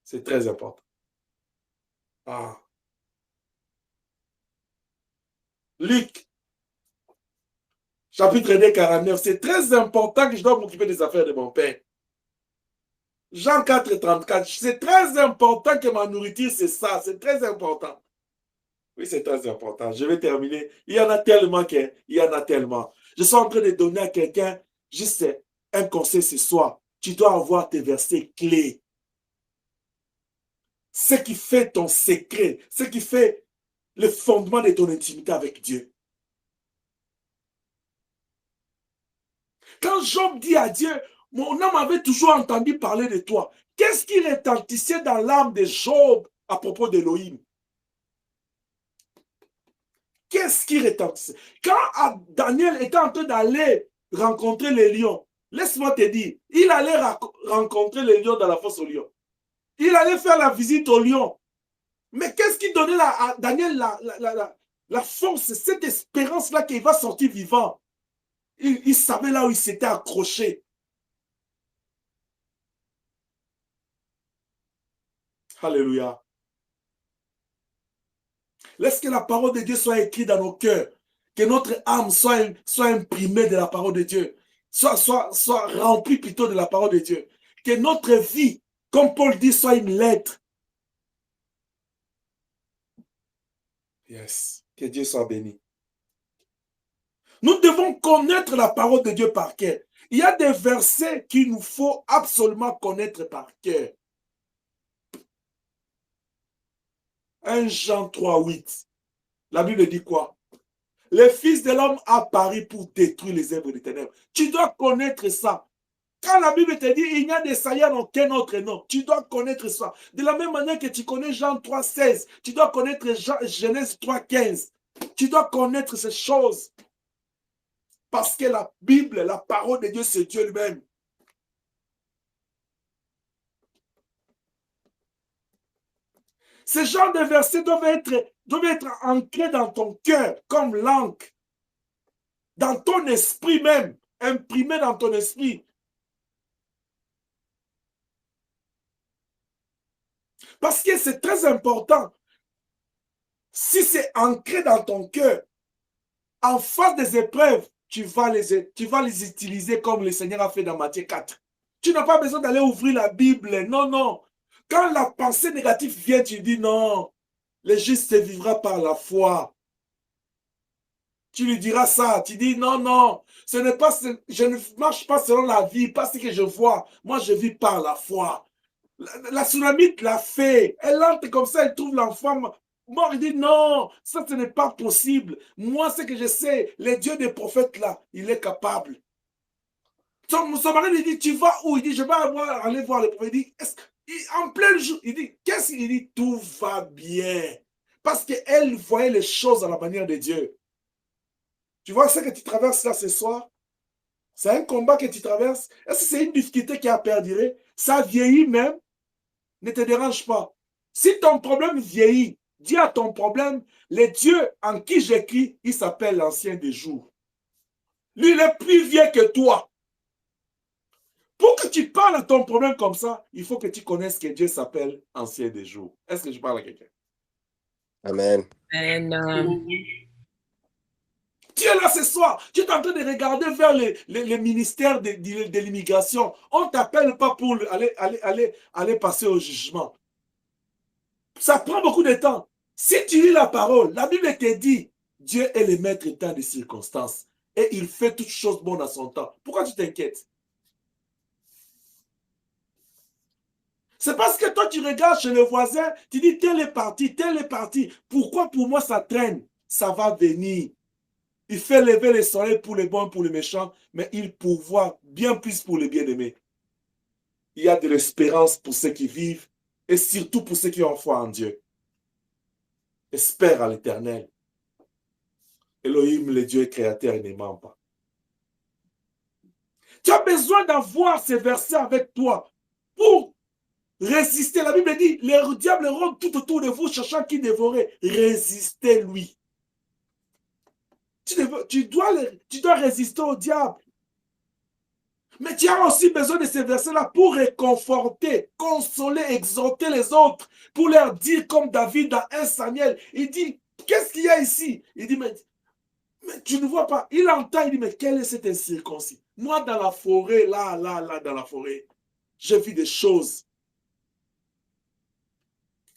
Speaker 1: C'est très important. Ah. Luc, chapitre 2, 49, c'est très important que je dois m'occuper des affaires de mon père. Jean 4, 34, c'est très important que ma nourriture, c'est ça. C'est très important. Oui, c'est très important. Je vais terminer. Il y en a tellement qu'il y en a tellement. Je suis en train de donner à quelqu'un juste un conseil ce soir. Tu dois avoir tes versets clés. Ce qui fait ton secret, ce qui fait le fondement de ton intimité avec Dieu. Quand Job dit à Dieu, mon âme avait toujours entendu parler de toi. Qu'est-ce qui retentissait dans l'âme de Job à propos d'Élohim? Qu'est-ce qui retentissait? Quand Daniel était en train d'aller rencontrer les lions, laisse-moi te dire, il allait rencontrer les lions dans la fosse aux lions. Il allait faire la visite aux lions. Mais qu'est-ce qui donnait à Daniel la force, cette espérance-là qu'il va sortir vivant? Il savait là où il s'était accroché. Alléluia. Laisse que la parole de Dieu soit écrite dans nos cœurs. Que notre âme soit imprimée de la parole de Dieu. Soit remplie plutôt de la parole de Dieu. Que notre vie, comme Paul dit, soit une lettre. Yes. Que Dieu soit béni. Nous devons connaître la parole de Dieu par cœur. Il y a des versets qu'il nous faut absolument connaître par cœur. 1 Jean 3, 8. La Bible dit quoi? Le Fils de l'homme apparu pour détruire les œuvres des ténèbres. Tu dois connaître ça. Quand la Bible te dit il n'y a de Seigneur en aucun autre nom, tu dois connaître ça. De la même manière que tu connais Jean 3, 16, tu dois connaître Genèse 3, 15. Tu dois connaître ces choses. Parce que la Bible, la parole de Dieu, c'est Dieu lui-même. Ce genre de versets doivent être ancrés dans ton cœur, comme l'encre. Dans ton esprit même, imprimés dans ton esprit. Parce que c'est très important. Si c'est ancré dans ton cœur, en face des épreuves, tu vas les utiliser comme le Seigneur a fait dans Matthieu 4. Tu n'as pas besoin d'aller ouvrir la Bible. Non, non. Quand la pensée négative vient, tu dis non. Le juste vivra par la foi. Tu lui diras ça. Tu dis non, non. Je ne marche pas selon la vie, pas ce que je vois. Moi, je vis par la foi. La Sunamite l'a fait. Elle entre comme ça, elle trouve l'enfant mort. Il dit non, ça ce n'est pas possible. Moi, ce que je sais, le Dieu des prophètes là, il est capable. Son mari lui dit, tu vas où? Il dit, je vais aller voir le prophète. Il dit, en plein jour, il dit, qu'est-ce qu'il dit? Tout va bien. Parce qu'elle voyait les choses à la manière de Dieu. Tu vois ce que tu traverses là ce soir? C'est un combat que tu traverses. Est-ce que c'est une difficulté qui a perduré? Ça vieillit même. Ne te dérange pas. Si ton problème vieillit, dis à ton problème, le Dieu en qui j'écris, il s'appelle l'Ancien des jours. Lui, il est plus vieux que toi. Pour que tu parles à ton problème comme ça, il faut que tu connaisses que Dieu s'appelle Ancien des jours. Est-ce que je parle à quelqu'un?
Speaker 2: Amen.
Speaker 5: Amen.
Speaker 1: Tu es là ce soir, tu es en train de regarder vers les ministères de l'immigration. On ne t'appelle pas pour aller passer au jugement. Ça prend beaucoup de temps. Si tu lis la parole, la Bible te dit, Dieu est le maître temps des circonstances et il fait toutes choses bonnes à son temps. Pourquoi tu t'inquiètes? C'est parce que toi, tu regardes chez le voisin, tu dis, tel est parti, tel est parti. Pourquoi pour moi ça traîne? Ça va venir. Il fait lever le soleil pour les bons, pour les méchants, mais il pourvoit bien plus pour les bien-aimés. Il y a de l'espérance pour ceux qui vivent et surtout pour ceux qui ont foi en Dieu. Espère à l'Éternel. Elohim, le Dieu créateur, ne ment pas. Tu as besoin d'avoir ces versets avec toi pour résister. La Bible dit, le diable rôde tout autour de vous, cherchant qui dévorer. Résistez-lui. Tu dois résister au diable. Mais tu as aussi besoin de ces versets-là pour réconforter, consoler, exhorter les autres, pour leur dire comme David dans 1 Samuel, il dit, qu'est-ce qu'il y a ici? Il dit, mais tu ne vois pas. Il entend, il dit, mais quelle est cette incirconcis? Moi, dans la forêt, là, dans la forêt, j'ai vu des choses.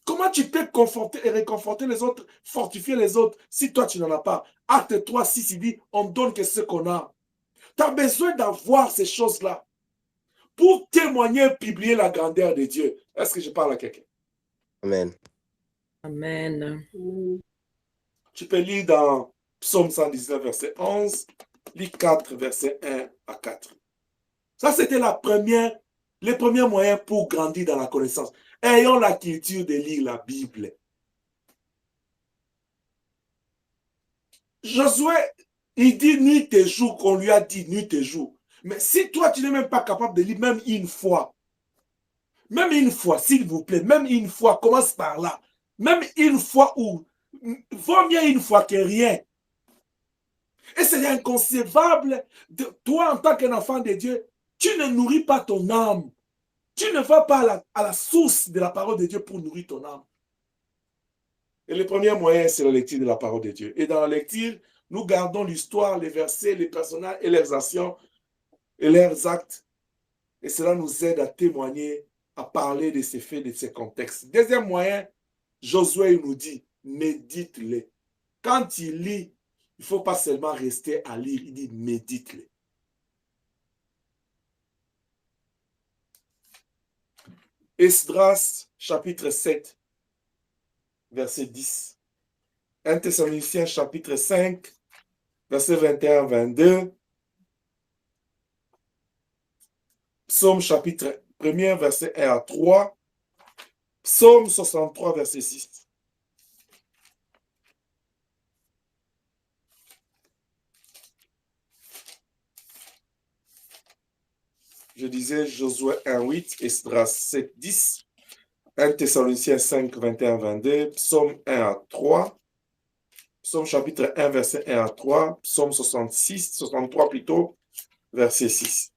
Speaker 1: Comment tu peux conforter et réconforter les autres, fortifier les autres, si toi, tu n'en as pas? Acte 3, 6, il dit, on donne que ce qu'on a. Tu as besoin d'avoir ces choses-là pour témoigner, publier la grandeur de Dieu. Est-ce que je parle à quelqu'un?
Speaker 2: Amen.
Speaker 5: Amen.
Speaker 1: Tu peux lire dans Psaume 119, verset 11, lis 4, verset 1 à 4. Ça, c'était les premiers moyens pour grandir dans la connaissance. Ayons la culture de lire la Bible. Josué, il dit nuit et jour, qu'on lui a dit nuit et jour. Mais si toi, tu n'es même pas capable de lire même une fois, s'il vous plaît, même une fois, commence par là. Même une fois où, vaut mieux une fois que rien. Et c'est inconcevable, toi en tant qu'enfant de Dieu, tu ne nourris pas ton âme. Tu ne vas pas à la source de la parole de Dieu pour nourrir ton âme. Et le premier moyen, c'est la lecture de la parole de Dieu. Et dans la lecture, nous gardons l'histoire, les versets, les personnages et leurs actions et leurs actes. Et cela nous aide à témoigner, à parler de ces faits, de ces contextes. Deuxième moyen, Josué nous dit, médite-les. Quand il lit, il ne faut pas seulement rester à lire, il dit médite-les. Esdras, chapitre 7, verset 10. 1 Thessaloniciens, chapitre 5, verset 21-22. Psaume, chapitre 1er, verset 1 à 3. Psaume 63, verset 6. Je disais Josué 1, 8, Esdras 7, 10, 1 Thessaloniciens 5, 21-22, Psaume 1 à 3, Psaume chapitre 1, verset 1 à 3, Psaume 63 plutôt, verset 6.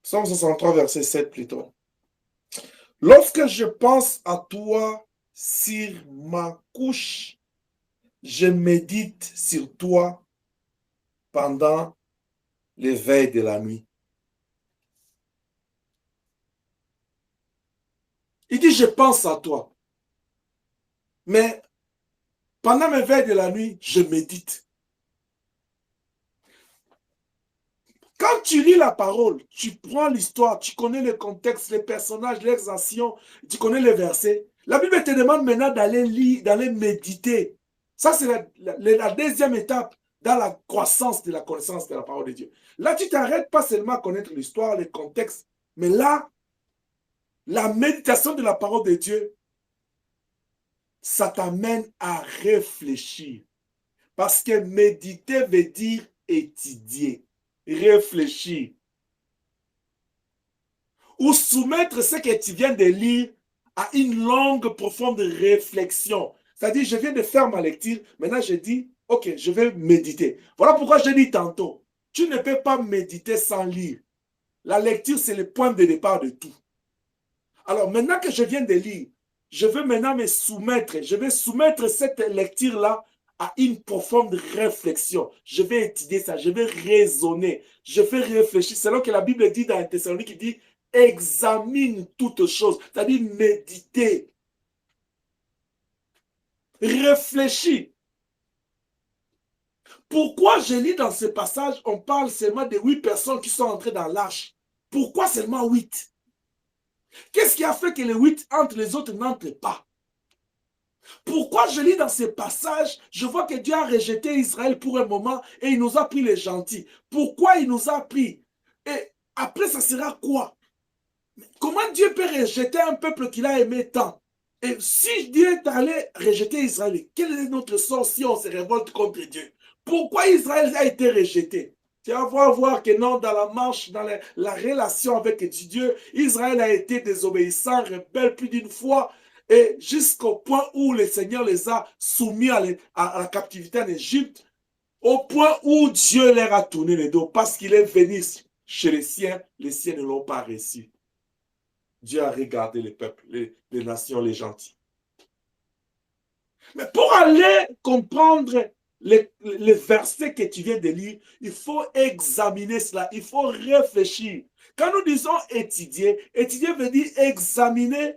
Speaker 1: Psaume 63, verset 7 plutôt. Lorsque je pense à toi sur ma couche, je médite sur toi pendant les veilles de la nuit. Il dit, je pense à toi. Mais pendant mes veilles de la nuit, je médite. Quand tu lis la parole, tu prends l'histoire, tu connais le contexte, les personnages, les actions, tu connais les versets. La Bible te demande maintenant d'aller lire, d'aller méditer. Ça, c'est la deuxième étape dans la croissance de la connaissance de la parole de Dieu. Là, tu t'arrêtes pas seulement à connaître l'histoire, le contexte, mais là, la méditation de la parole de Dieu, ça t'amène à réfléchir. Parce que méditer veut dire étudier, réfléchir. Ou soumettre ce que tu viens de lire à une longue, profonde réflexion. C'est-à-dire, je viens de faire ma lecture, maintenant je dis, ok, je vais méditer. Voilà pourquoi je dis tantôt, tu ne peux pas méditer sans lire. La lecture, c'est le point de départ de tout. Alors, maintenant que je viens de lire, je veux maintenant me soumettre, je vais soumettre cette lecture-là à une profonde réflexion. Je vais étudier ça, je vais raisonner, je vais réfléchir. C'est là que la Bible dit dans Thessalonique, il dit, examine toutes choses, c'est-à-dire méditer, réfléchir. Pourquoi je lis dans ce passage, on parle seulement de 8 personnes qui sont entrées dans l'arche? Pourquoi seulement 8? Qu'est-ce qui a fait que les 8 entre les autres n'entrent pas? Pourquoi je lis dans ce passage, je vois que Dieu a rejeté Israël pour un moment et il nous a pris les gentils. Pourquoi il nous a pris? Et après, ça sera quoi? Comment Dieu peut rejeter un peuple qu'il a aimé tant? Et si Dieu est allé rejeter Israël, quel est notre sort si on se révolte contre Dieu? Pourquoi Israël a été rejeté? Tu vas voir que non, dans la marche, dans la relation avec Dieu, Israël a été désobéissant, rebelle plus d'une fois, et jusqu'au point où le Seigneur les a soumis à la captivité en Égypte, au point où Dieu leur a tourné le dos, parce qu'il est venu chez les siens ne l'ont pas reçu. Dieu a regardé les peuples, les nations, les gentils. Mais pour aller comprendre les versets que tu viens de lire, il faut examiner cela, il faut réfléchir. Quand nous disons étudier, étudier veut dire examiner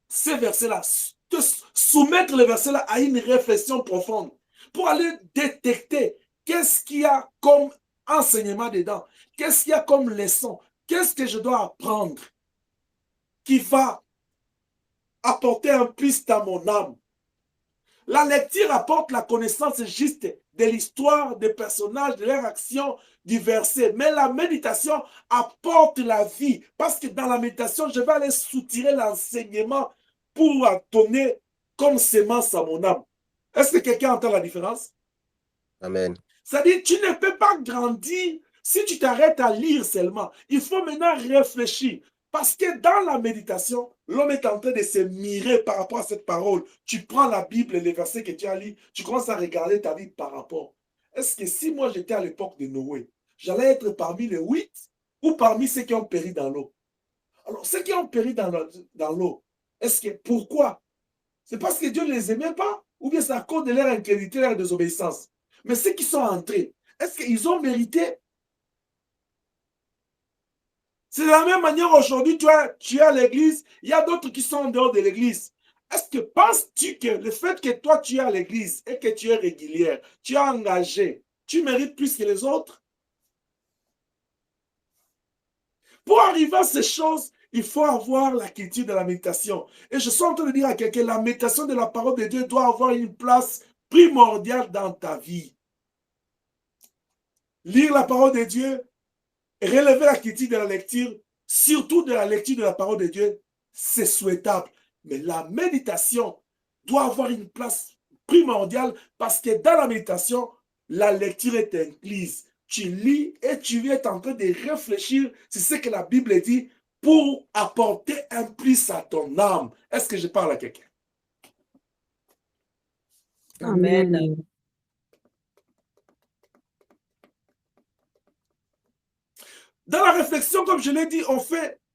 Speaker 1: ces versets-là, soumettre les versets-là à une réflexion profonde pour aller détecter qu'est-ce qu'il y a comme enseignement dedans, qu'est-ce qu'il y a comme leçon, qu'est-ce que je dois apprendre qui va apporter un plus dans mon âme. La lecture apporte la connaissance juste de l'histoire, des personnages, de leurs actions, du verset. Mais la méditation apporte la vie. Parce que dans la méditation, je vais aller soutirer l'enseignement pour donner comme sémence à mon âme. Est-ce que quelqu'un entend la différence?
Speaker 2: Amen.
Speaker 1: C'est-à-dire, tu ne peux pas grandir si tu t'arrêtes à lire seulement. Il faut maintenant réfléchir. Parce que dans la méditation, l'homme est en train de se mirer par rapport à cette parole. Tu prends la Bible, les versets que tu as lus, tu commences à regarder ta vie par rapport. Est-ce que si moi j'étais à l'époque de Noé, j'allais être parmi les 8 ou parmi ceux qui ont péri dans l'eau? Alors, ceux qui ont péri dans l'eau, est-ce que pourquoi? C'est parce que Dieu ne les aimait pas? Ou bien c'est à cause de leur incrédulité, leur désobéissance? Mais ceux qui sont entrés, est-ce qu'ils ont mérité? C'est de la même manière aujourd'hui, tu es à l'église, il y a d'autres qui sont en dehors de l'église. Est-ce que penses-tu que le fait que toi tu es à l'église et que tu es régulière, tu es engagé, tu mérites plus que les autres? Pour arriver à ces choses, il faut avoir la culture de la méditation. Et je suis en train de dire à quelqu'un, la méditation de la parole de Dieu doit avoir une place primordiale dans ta vie. Lire la parole de Dieu, relever la critique de la lecture, surtout de la lecture de la parole de Dieu, c'est souhaitable. Mais la méditation doit avoir une place primordiale parce que dans la méditation, la lecture est incluse. Tu lis et tu es en train de réfléchir sur ce que la Bible dit pour apporter un plus à ton âme. Est-ce que je parle à quelqu'un?
Speaker 5: Amen.
Speaker 1: Dans la réflexion, comme je l'ai dit,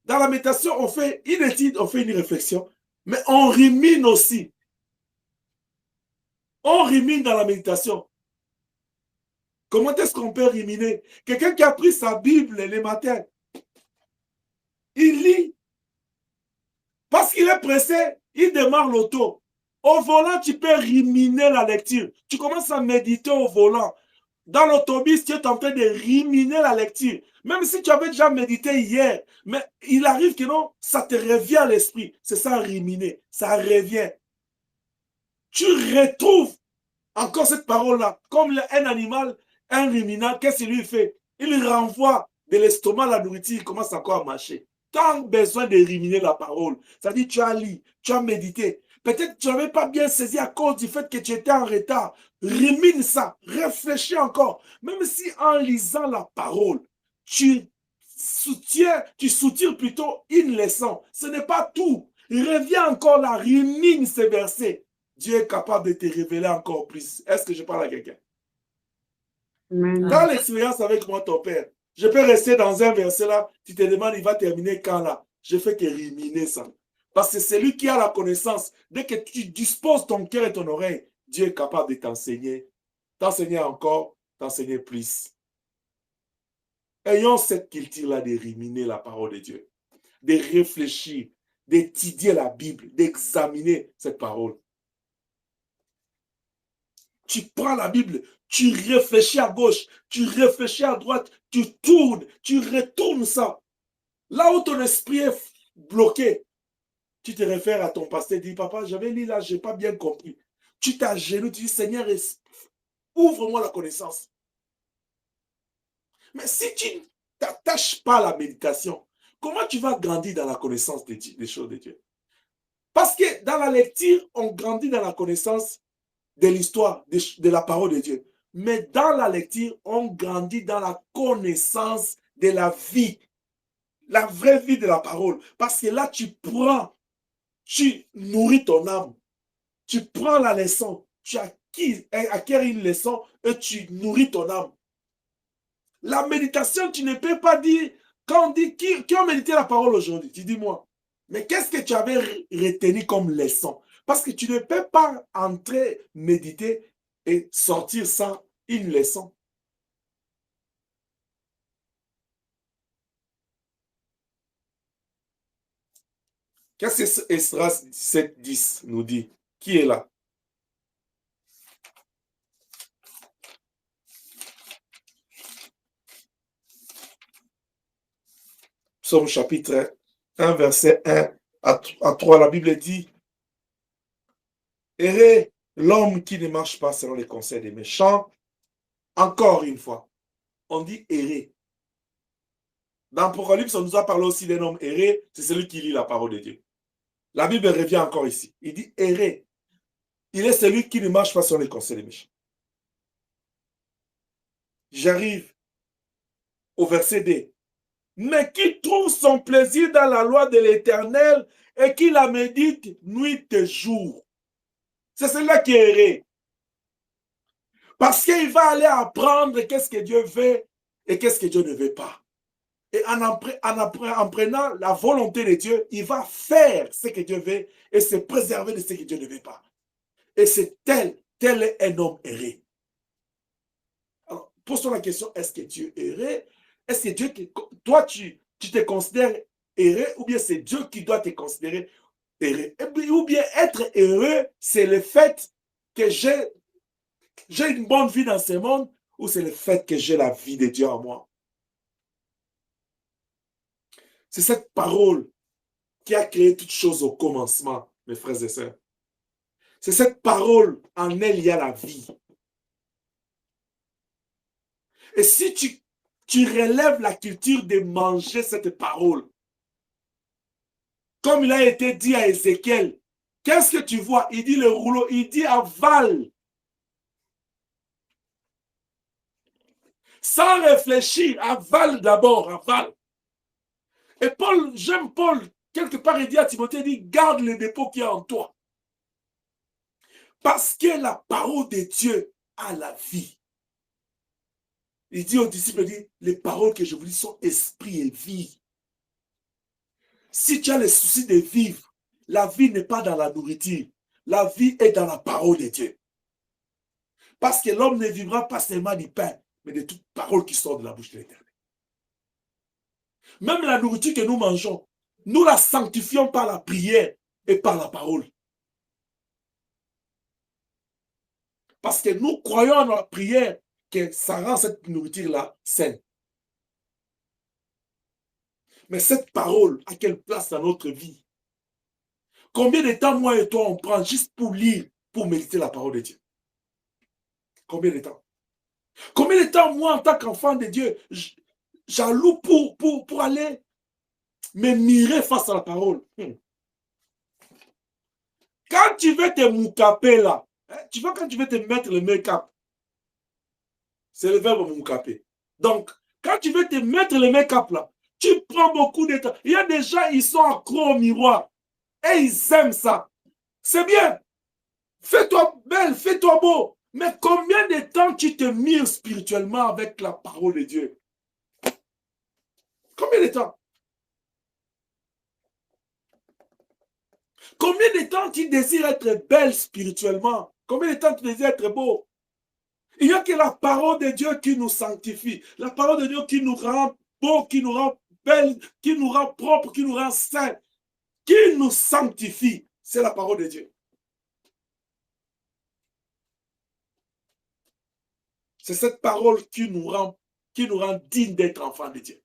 Speaker 1: dans la méditation, on fait une étude, on fait une réflexion, mais on rumine aussi. On rumine dans la méditation. Comment est-ce qu'on peut ruminer? Quelqu'un qui a pris sa Bible le matin, il lit. Parce qu'il est pressé, il démarre l'auto. Au volant, tu peux ruminer la lecture. Tu commences à méditer au volant. Dans l'autobus, tu es en train de ruminer la lecture. Même si tu avais déjà médité hier, mais il arrive que non, ça te revient à l'esprit. C'est ça, ruminer. Ça revient. Tu retrouves encore cette parole-là. Comme un animal, un ruminant, qu'est-ce qu'il lui fait? Il renvoie de l'estomac la nourriture, il commence encore à marcher. tant besoin de ruminer la parole. C'est-à-dire, tu as lu, tu as médité. Peut-être que tu n'avais pas bien saisi à cause du fait que tu étais en retard. Rumine ça, réfléchis encore. Même si en lisant la parole, tu soutiens plutôt une leçon. Ce n'est pas tout. Reviens encore là, rumine ces versets. Dieu est capable de te révéler encore plus. Est-ce que je parle à quelqu'un?
Speaker 4: Amen.
Speaker 1: Dans l'expérience avec moi, ton père, je peux rester dans un verset là, tu te demandes, il va terminer quand là? Je fais que ruminer ça. Parce que c'est lui qui a la connaissance. Dès que tu disposes ton cœur et ton oreille, Dieu est capable de t'enseigner encore, t'enseigner plus. Ayons cette culture-là de ruminer la parole de Dieu, de réfléchir, d'étudier la Bible, d'examiner cette parole. Tu prends la Bible, tu réfléchis à gauche, tu réfléchis à droite, tu tournes, tu retournes ça. Là où ton esprit est bloqué, tu te réfères à ton pasteur et dis, papa, j'avais lu là, je n'ai pas bien compris. Tu t'agenouilles, tu dis, Seigneur, ouvre-moi la connaissance. Mais si tu ne t'attaches pas à la méditation, comment tu vas grandir dans la connaissance des choses de Dieu? Parce que dans la lecture, on grandit dans la connaissance de l'histoire, de la parole de Dieu. Mais dans la lecture, on grandit dans la connaissance de la vie, la vraie vie de la parole. Parce que là, tu nourris ton âme, tu prends la leçon, tu acquiers une leçon et tu nourris ton âme. La méditation, tu ne peux pas dire, quand on dit qui a médité la parole aujourd'hui, tu dis moi, mais qu'est-ce que tu avais retenu comme leçon? Parce que tu ne peux pas entrer, méditer et sortir sans une leçon. Qu'est-ce que Esdras 17:10 nous dit? Qui est là? Psaume chapitre 1, verset 1 à 3, la Bible dit, « Heureux l'homme qui ne marche pas selon les conseils des méchants. » Encore une fois, on dit heureux. Dans Apocalypse, on nous a parlé aussi d'un homme heureux, c'est celui qui lit la parole de Dieu. La Bible revient encore ici. Il dit heureux. Il est celui qui ne marche pas selon les conseils des méchants. J'arrive au verset 2. Mais qui trouve son plaisir dans la loi de l'Éternel et qui la médite nuit et jour. C'est celui-là qui est heureux. Parce qu'il va aller apprendre qu'est-ce que Dieu veut et qu'est-ce que Dieu ne veut pas. Et en prenant la volonté de Dieu, il va faire ce que Dieu veut et se préserver de ce que Dieu ne veut pas. Et c'est tel est un homme heureux. Alors, pose-toi la question, est-ce que Dieu est heureux? Est-ce que Dieu, toi, tu te considères heureux ou bien c'est Dieu qui doit te considérer heureux? Ou bien être heureux, c'est le fait que j'ai une bonne vie dans ce monde ou c'est le fait que j'ai la vie de Dieu en moi? C'est cette parole qui a créé toutes choses au commencement, mes frères et sœurs. C'est cette parole, en elle, il y a la vie. Et si tu relèves la culture de manger cette parole, comme il a été dit à Ézéchiel, qu'est-ce que tu vois? Il dit le rouleau, il dit avale. Sans réfléchir, avale d'abord, avale. Et j'aime Paul, quelque part, il dit à Timothée, il dit, garde le dépôt qui est en toi. Parce que la parole de Dieu a la vie. Il dit aux disciples, il dit, les paroles que je vous dis sont esprit et vie. Si tu as le souci de vivre, la vie n'est pas dans la nourriture. La vie est dans la parole de Dieu. Parce que l'homme ne vivra pas seulement du pain, mais de toute parole qui sort de la bouche de l'Éternel. Même la nourriture que nous mangeons, nous la sanctifions par la prière et par la parole. Parce que nous croyons en la prière que ça rend cette nourriture-là saine. Mais cette parole, à quelle place dans notre vie? Combien de temps moi et toi on prend juste pour lire, pour méditer la parole de Dieu? Combien de temps? Combien de temps moi en tant qu'enfant de Dieu, j'alloue pour aller me mirer face à la parole. Quand tu veux te moukaper là, tu vois quand tu veux te mettre le make-up, c'est le verbe moukaper. Donc, quand tu veux te mettre le make-up là, tu prends beaucoup de temps. Il y a des gens, ils sont accros au miroir et ils aiment ça. C'est bien. Fais-toi belle, fais-toi beau. Mais combien de temps tu te mires spirituellement avec la parole de Dieu? Combien de temps? Combien de temps tu désires être belle spirituellement? Combien de temps tu désires être beau? Il n'y a que la parole de Dieu qui nous sanctifie. La parole de Dieu qui nous rend beau, qui nous rend belle, qui nous rend propre, qui nous rend saint, qui nous sanctifie. C'est la parole de Dieu. C'est cette parole qui nous rend dignes d'être enfants de Dieu.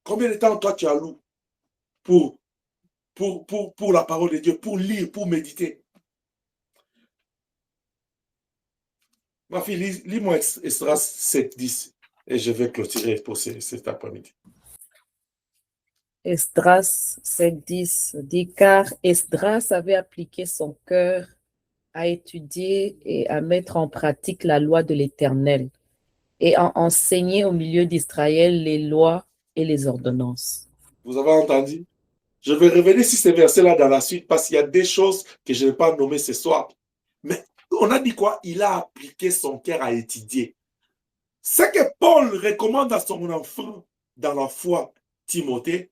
Speaker 1: Combien de temps toi tu as loué pour la parole de Dieu, pour lire, pour méditer? Ma fille, lis-moi Esdras 7:10 et je vais clôturer pour cet après-midi.
Speaker 5: Esdras 7:10 dit, car Esdras avait appliqué son cœur à étudier et à mettre en pratique la loi de l'Éternel et à enseigner au milieu d'Israël les lois et les ordonnances.
Speaker 1: Vous avez entendu? Je vais revenir sur ces versets-là dans la suite parce qu'il y a des choses que je ne vais pas nommer ce soir. Mais on a dit quoi? Il a appliqué son cœur à étudier. Ce que Paul recommande à son enfant dans la foi, Timothée,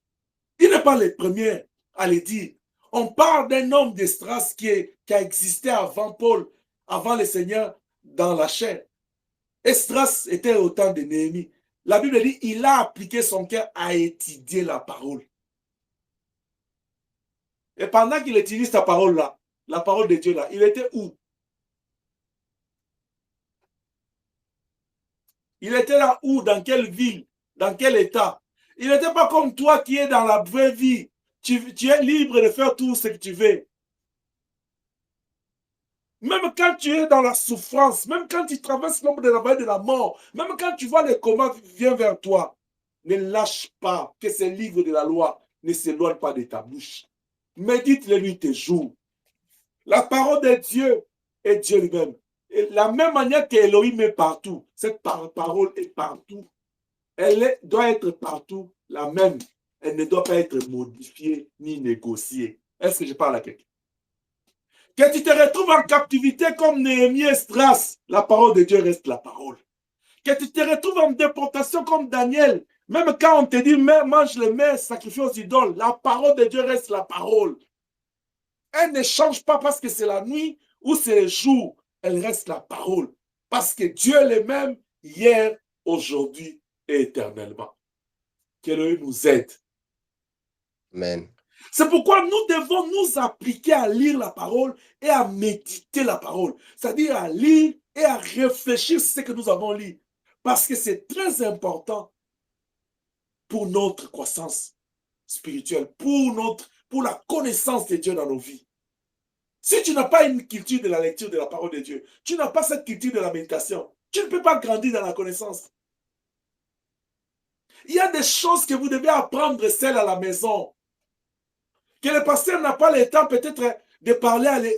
Speaker 1: il n'est pas le premier à le dire. On parle d'un homme d'Esdras qui a existé avant Paul, avant le Seigneur dans la chair. Esdras était au temps de Néhémie. La Bible dit il a appliqué son cœur à étudier la parole. Et pendant qu'il utilise sa parole-là, la parole de Dieu-là, il était où? Il était là où? Dans quelle ville? Dans quel état? Il n'était pas comme toi qui es dans la vraie vie. Tu es libre de faire tout ce que tu veux. Même quand tu es dans la souffrance, même quand tu traverses l'ombre de la vallée de la mort, même quand tu vois le coma vient vers toi, ne lâche pas que ce livre de la loi ne s'éloigne pas de ta bouche. Médite-le nuit et jour. La parole de Dieu est Dieu lui-même. Et la même manière qu'Élohim est partout, cette parole est partout. Elle doit être partout la même. Elle ne doit pas être modifiée ni négociée. Est-ce que je parle à quelqu'un? Que tu te retrouves en captivité comme Néhémie Esdras, la parole de Dieu reste la parole. Que tu te retrouves en déportation comme Daniel, même quand on te dit mange le mets, sacrifie aux idoles, la parole de Dieu reste la parole. Elle ne change pas parce que c'est la nuit ou c'est le jour. Elle reste la parole. Parce que Dieu est le même hier, aujourd'hui et éternellement. Qu'Élohim nous aide.
Speaker 2: Amen.
Speaker 1: C'est pourquoi nous devons nous appliquer à lire la parole et à méditer la parole. C'est-à-dire à lire et à réfléchir sur ce que nous avons lu. Parce que c'est très important pour notre croissance spirituelle, pour la connaissance de Dieu dans nos vies. Si tu n'as pas une culture de la lecture de la parole de Dieu, tu n'as pas cette culture de la méditation, tu ne peux pas grandir dans la connaissance. Il y a des choses que vous devez apprendre seul à la maison. Que le pasteur n'a pas le temps peut-être de parler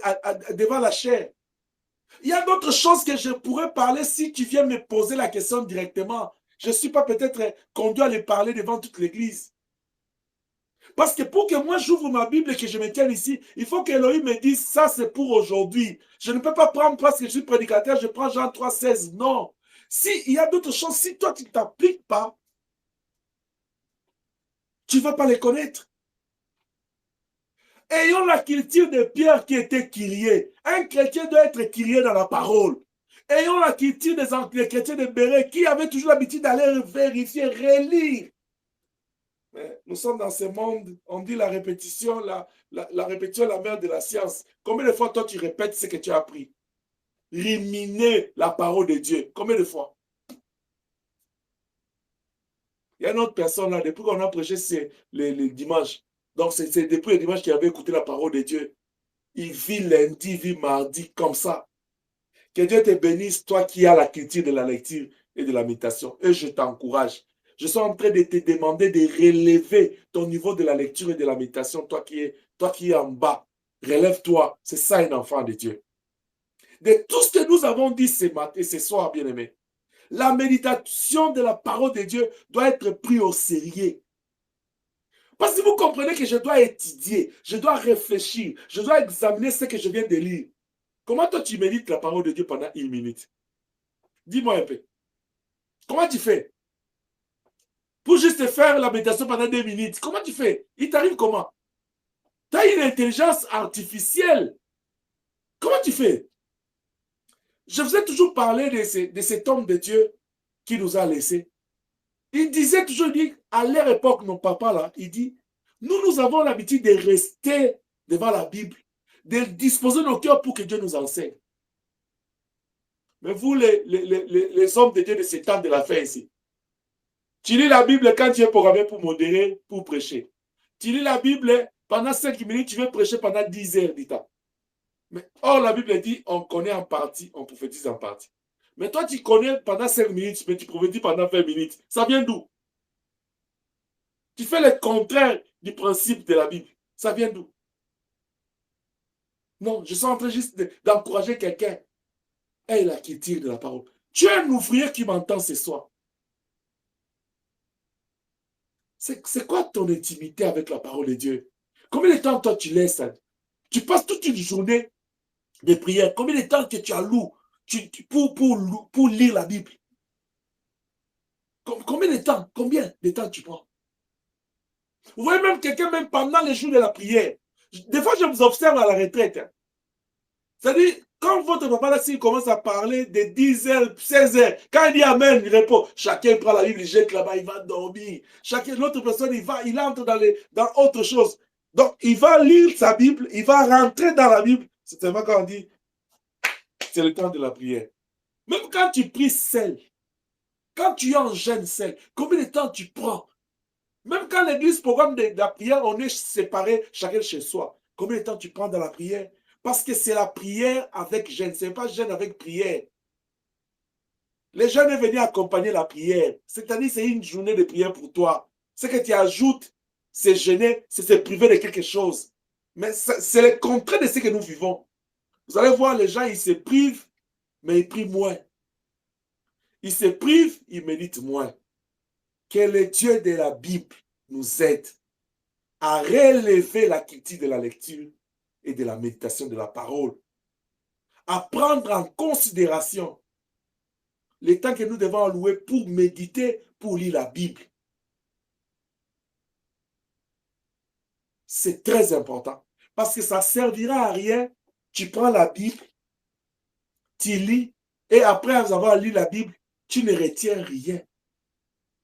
Speaker 1: devant la chair. Il y a d'autres choses que je pourrais parler si tu viens me poser la question directement. Je ne suis pas peut-être conduit à les parler devant toute l'église. Parce que pour que moi j'ouvre ma Bible et que je me tienne ici, il faut qu'Élohim me dise ça c'est pour aujourd'hui. Je ne peux pas prendre parce que je suis prédicateur, je prends Jean 3,16. Non. S'il y a d'autres choses, si toi tu ne t'appliques pas, tu ne vas pas les connaître. Ayons la culture de Pierre qui était kyrié. Un chrétien doit être kyrié dans la parole. Ayons la culture des chrétiens de Béret qui avaient toujours l'habitude d'aller vérifier, relire. Mais nous sommes dans ce monde, on dit la répétition, la répétition est la mère de la science. Combien de fois toi tu répètes ce que tu as appris? Ruminer la parole de Dieu. Combien de fois? Il y a une autre personne là, depuis qu'on a prêché les dimanches. Donc c'est depuis le dimanche qu'il avait écouté la parole de Dieu. Il vit lundi, il vit mardi comme ça. Que Dieu te bénisse, toi qui as la culture de la lecture et de la méditation. Et je t'encourage. je suis en train de te demander de relever ton niveau de la lecture et de la méditation. Toi qui es en bas, relève-toi. C'est ça un enfant de Dieu. De tout ce que nous avons dit ce matin et ce soir, bien-aimés, la méditation de la parole de Dieu doit être prise au sérieux. Parce que vous comprenez que je dois étudier, je dois réfléchir, je dois examiner ce que je viens de lire. Comment toi tu médites la parole de Dieu pendant 1 minute? Dis-moi un peu. Comment tu fais? Pour juste faire la méditation pendant 2 minutes, comment tu fais? Il t'arrive comment? Tu as une intelligence artificielle. Comment tu fais? Je vous ai toujours parlé de cet homme de Dieu qui nous a laissés. Il disait toujours, à leur époque, nos papas là, il dit, nous avons l'habitude de rester devant la Bible, de disposer nos cœurs pour que Dieu nous enseigne. Mais vous, les hommes de Dieu de ce temps de la fin ici, tu lis la Bible quand tu es programmé pour modérer, pour prêcher. Tu lis la Bible pendant 5 minutes, tu veux prêcher pendant 10 heures du temps. Mais or, la Bible dit, on connaît en partie, on prophétise en partie. Mais toi, tu connais pendant 5 minutes, mais tu prophétises pendant 20 minutes. Ça vient d'où? Tu fais le contraire du principe de la Bible. Ça vient d'où? Non, je suis en train juste d'encourager quelqu'un. Et là qui tire de la parole. Tu es un ouvrier qui m'entend ce soir. C'est quoi ton intimité avec la parole de Dieu? Combien de temps toi tu laisses? Tu passes toute une journée de prière. Combien de temps que tu alloues pour lire la Bible? Combien de temps? Combien de temps tu prends? Vous voyez même quelqu'un, même pendant les jours de la prière. Des fois, je vous observe à la retraite. C'est-à-dire, quand votre papa là, s'il commence à parler de 10 heures, 16 heures, quand il dit Amen, il répond. Chacun prend la Bible, il jette là-bas, il va dormir. L'autre personne, il entre dans autre chose. Donc, il va lire sa Bible, il va rentrer dans la Bible. C'est seulement quand on dit, c'est le temps de la prière. Même quand tu pries seul, quand tu es en jeûne seul, combien de temps tu prends? Même quand l'église programme de la prière, on est séparés, chacun chez soi. Combien de temps tu prends dans la prière? Parce que c'est la prière avec jeûne, ce n'est pas jeûne avec prière. Les jeunes sont venus accompagner la prière. C'est-à-dire c'est une journée de prière pour toi. Ce que tu ajoutes, c'est jeûner, c'est se priver de quelque chose. Mais c'est le contraire de ce que nous vivons. Vous allez voir, les gens, ils se privent, mais ils prient moins. Ils se privent, ils méditent moins. Que le Dieu de la Bible nous aide à relever la critique de la lecture et de la méditation de la parole. À prendre en considération le temps que nous devons allouer pour méditer, pour lire la Bible. C'est très important. Parce que ça ne servira à rien. Tu prends la Bible, tu lis, et après avoir lu la Bible, tu ne retiens rien.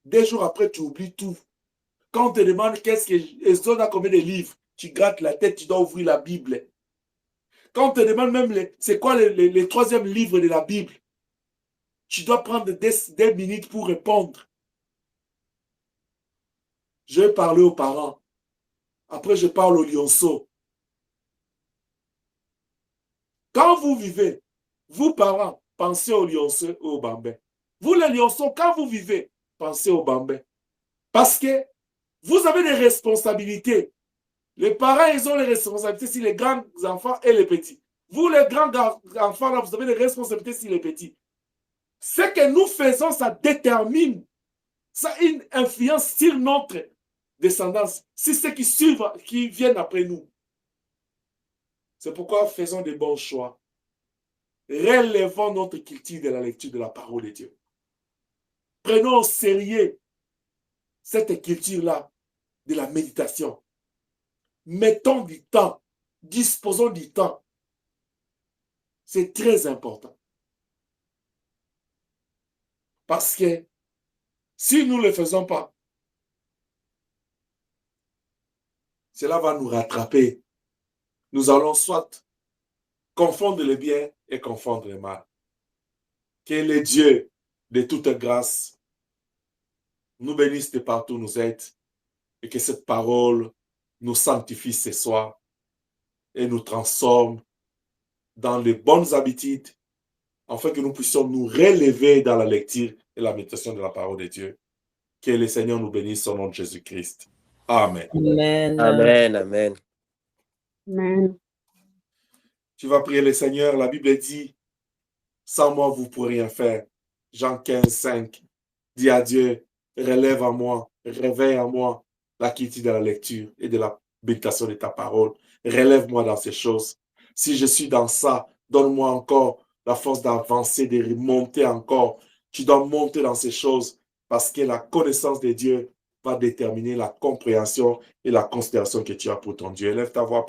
Speaker 1: 2 jours après, tu oublies tout. Quand on te demande qu'est-ce que Exode a combien de livres, tu grattes la tête, tu dois ouvrir la Bible. Quand on te demande même c'est quoi le 3e livre de la Bible, tu dois prendre des minutes pour répondre. Je vais parler aux parents. Après, je parle aux lionceaux. Quand vous vivez, vous parents, pensez aux lionceaux et aux bambins. Vous les lionceaux, quand vous vivez, pensez aux bambins. Parce que vous avez des responsabilités. Les parents, ils ont les responsabilités sur les grands enfants et les petits. Vous, les grands enfants, là, vous avez des responsabilités sur les petits. Ce que nous faisons, ça détermine, ça a une influence sur notre descendance, sur ceux qui suivent, qui viennent après nous. C'est pourquoi faisons des bons choix. Relevons notre culture de la lecture de la parole de Dieu. Prenons au sérieux cette culture-là de la méditation. Mettons du temps, disposons du temps. C'est très important. Parce que si nous ne le faisons pas, cela va nous rattraper. Nous allons soit confondre le bien et confondre le mal. Que le Dieu de toute grâce nous bénisse de partout, nous aide, et que cette parole nous sanctifie ce soir et nous transforme dans les bonnes habitudes afin que nous puissions nous relever dans la lecture et la méditation de la parole de Dieu. Que le Seigneur nous bénisse au nom de Jésus-Christ. Amen.
Speaker 5: Amen.
Speaker 2: Amen, amen.
Speaker 4: Amen.
Speaker 1: Tu vas prier le Seigneur. La Bible dit, sans moi, vous ne pourrez rien faire. Jean 15, 5. Dis à Dieu, relève à moi, réveille à moi la quiétude de la lecture et de la méditation de ta parole. Relève-moi dans ces choses. Si je suis dans ça, donne-moi encore la force d'avancer, de remonter encore. Tu dois monter dans ces choses parce que la connaissance de Dieu va déterminer la compréhension et la considération que tu as pour ton Dieu. Élève ta voix.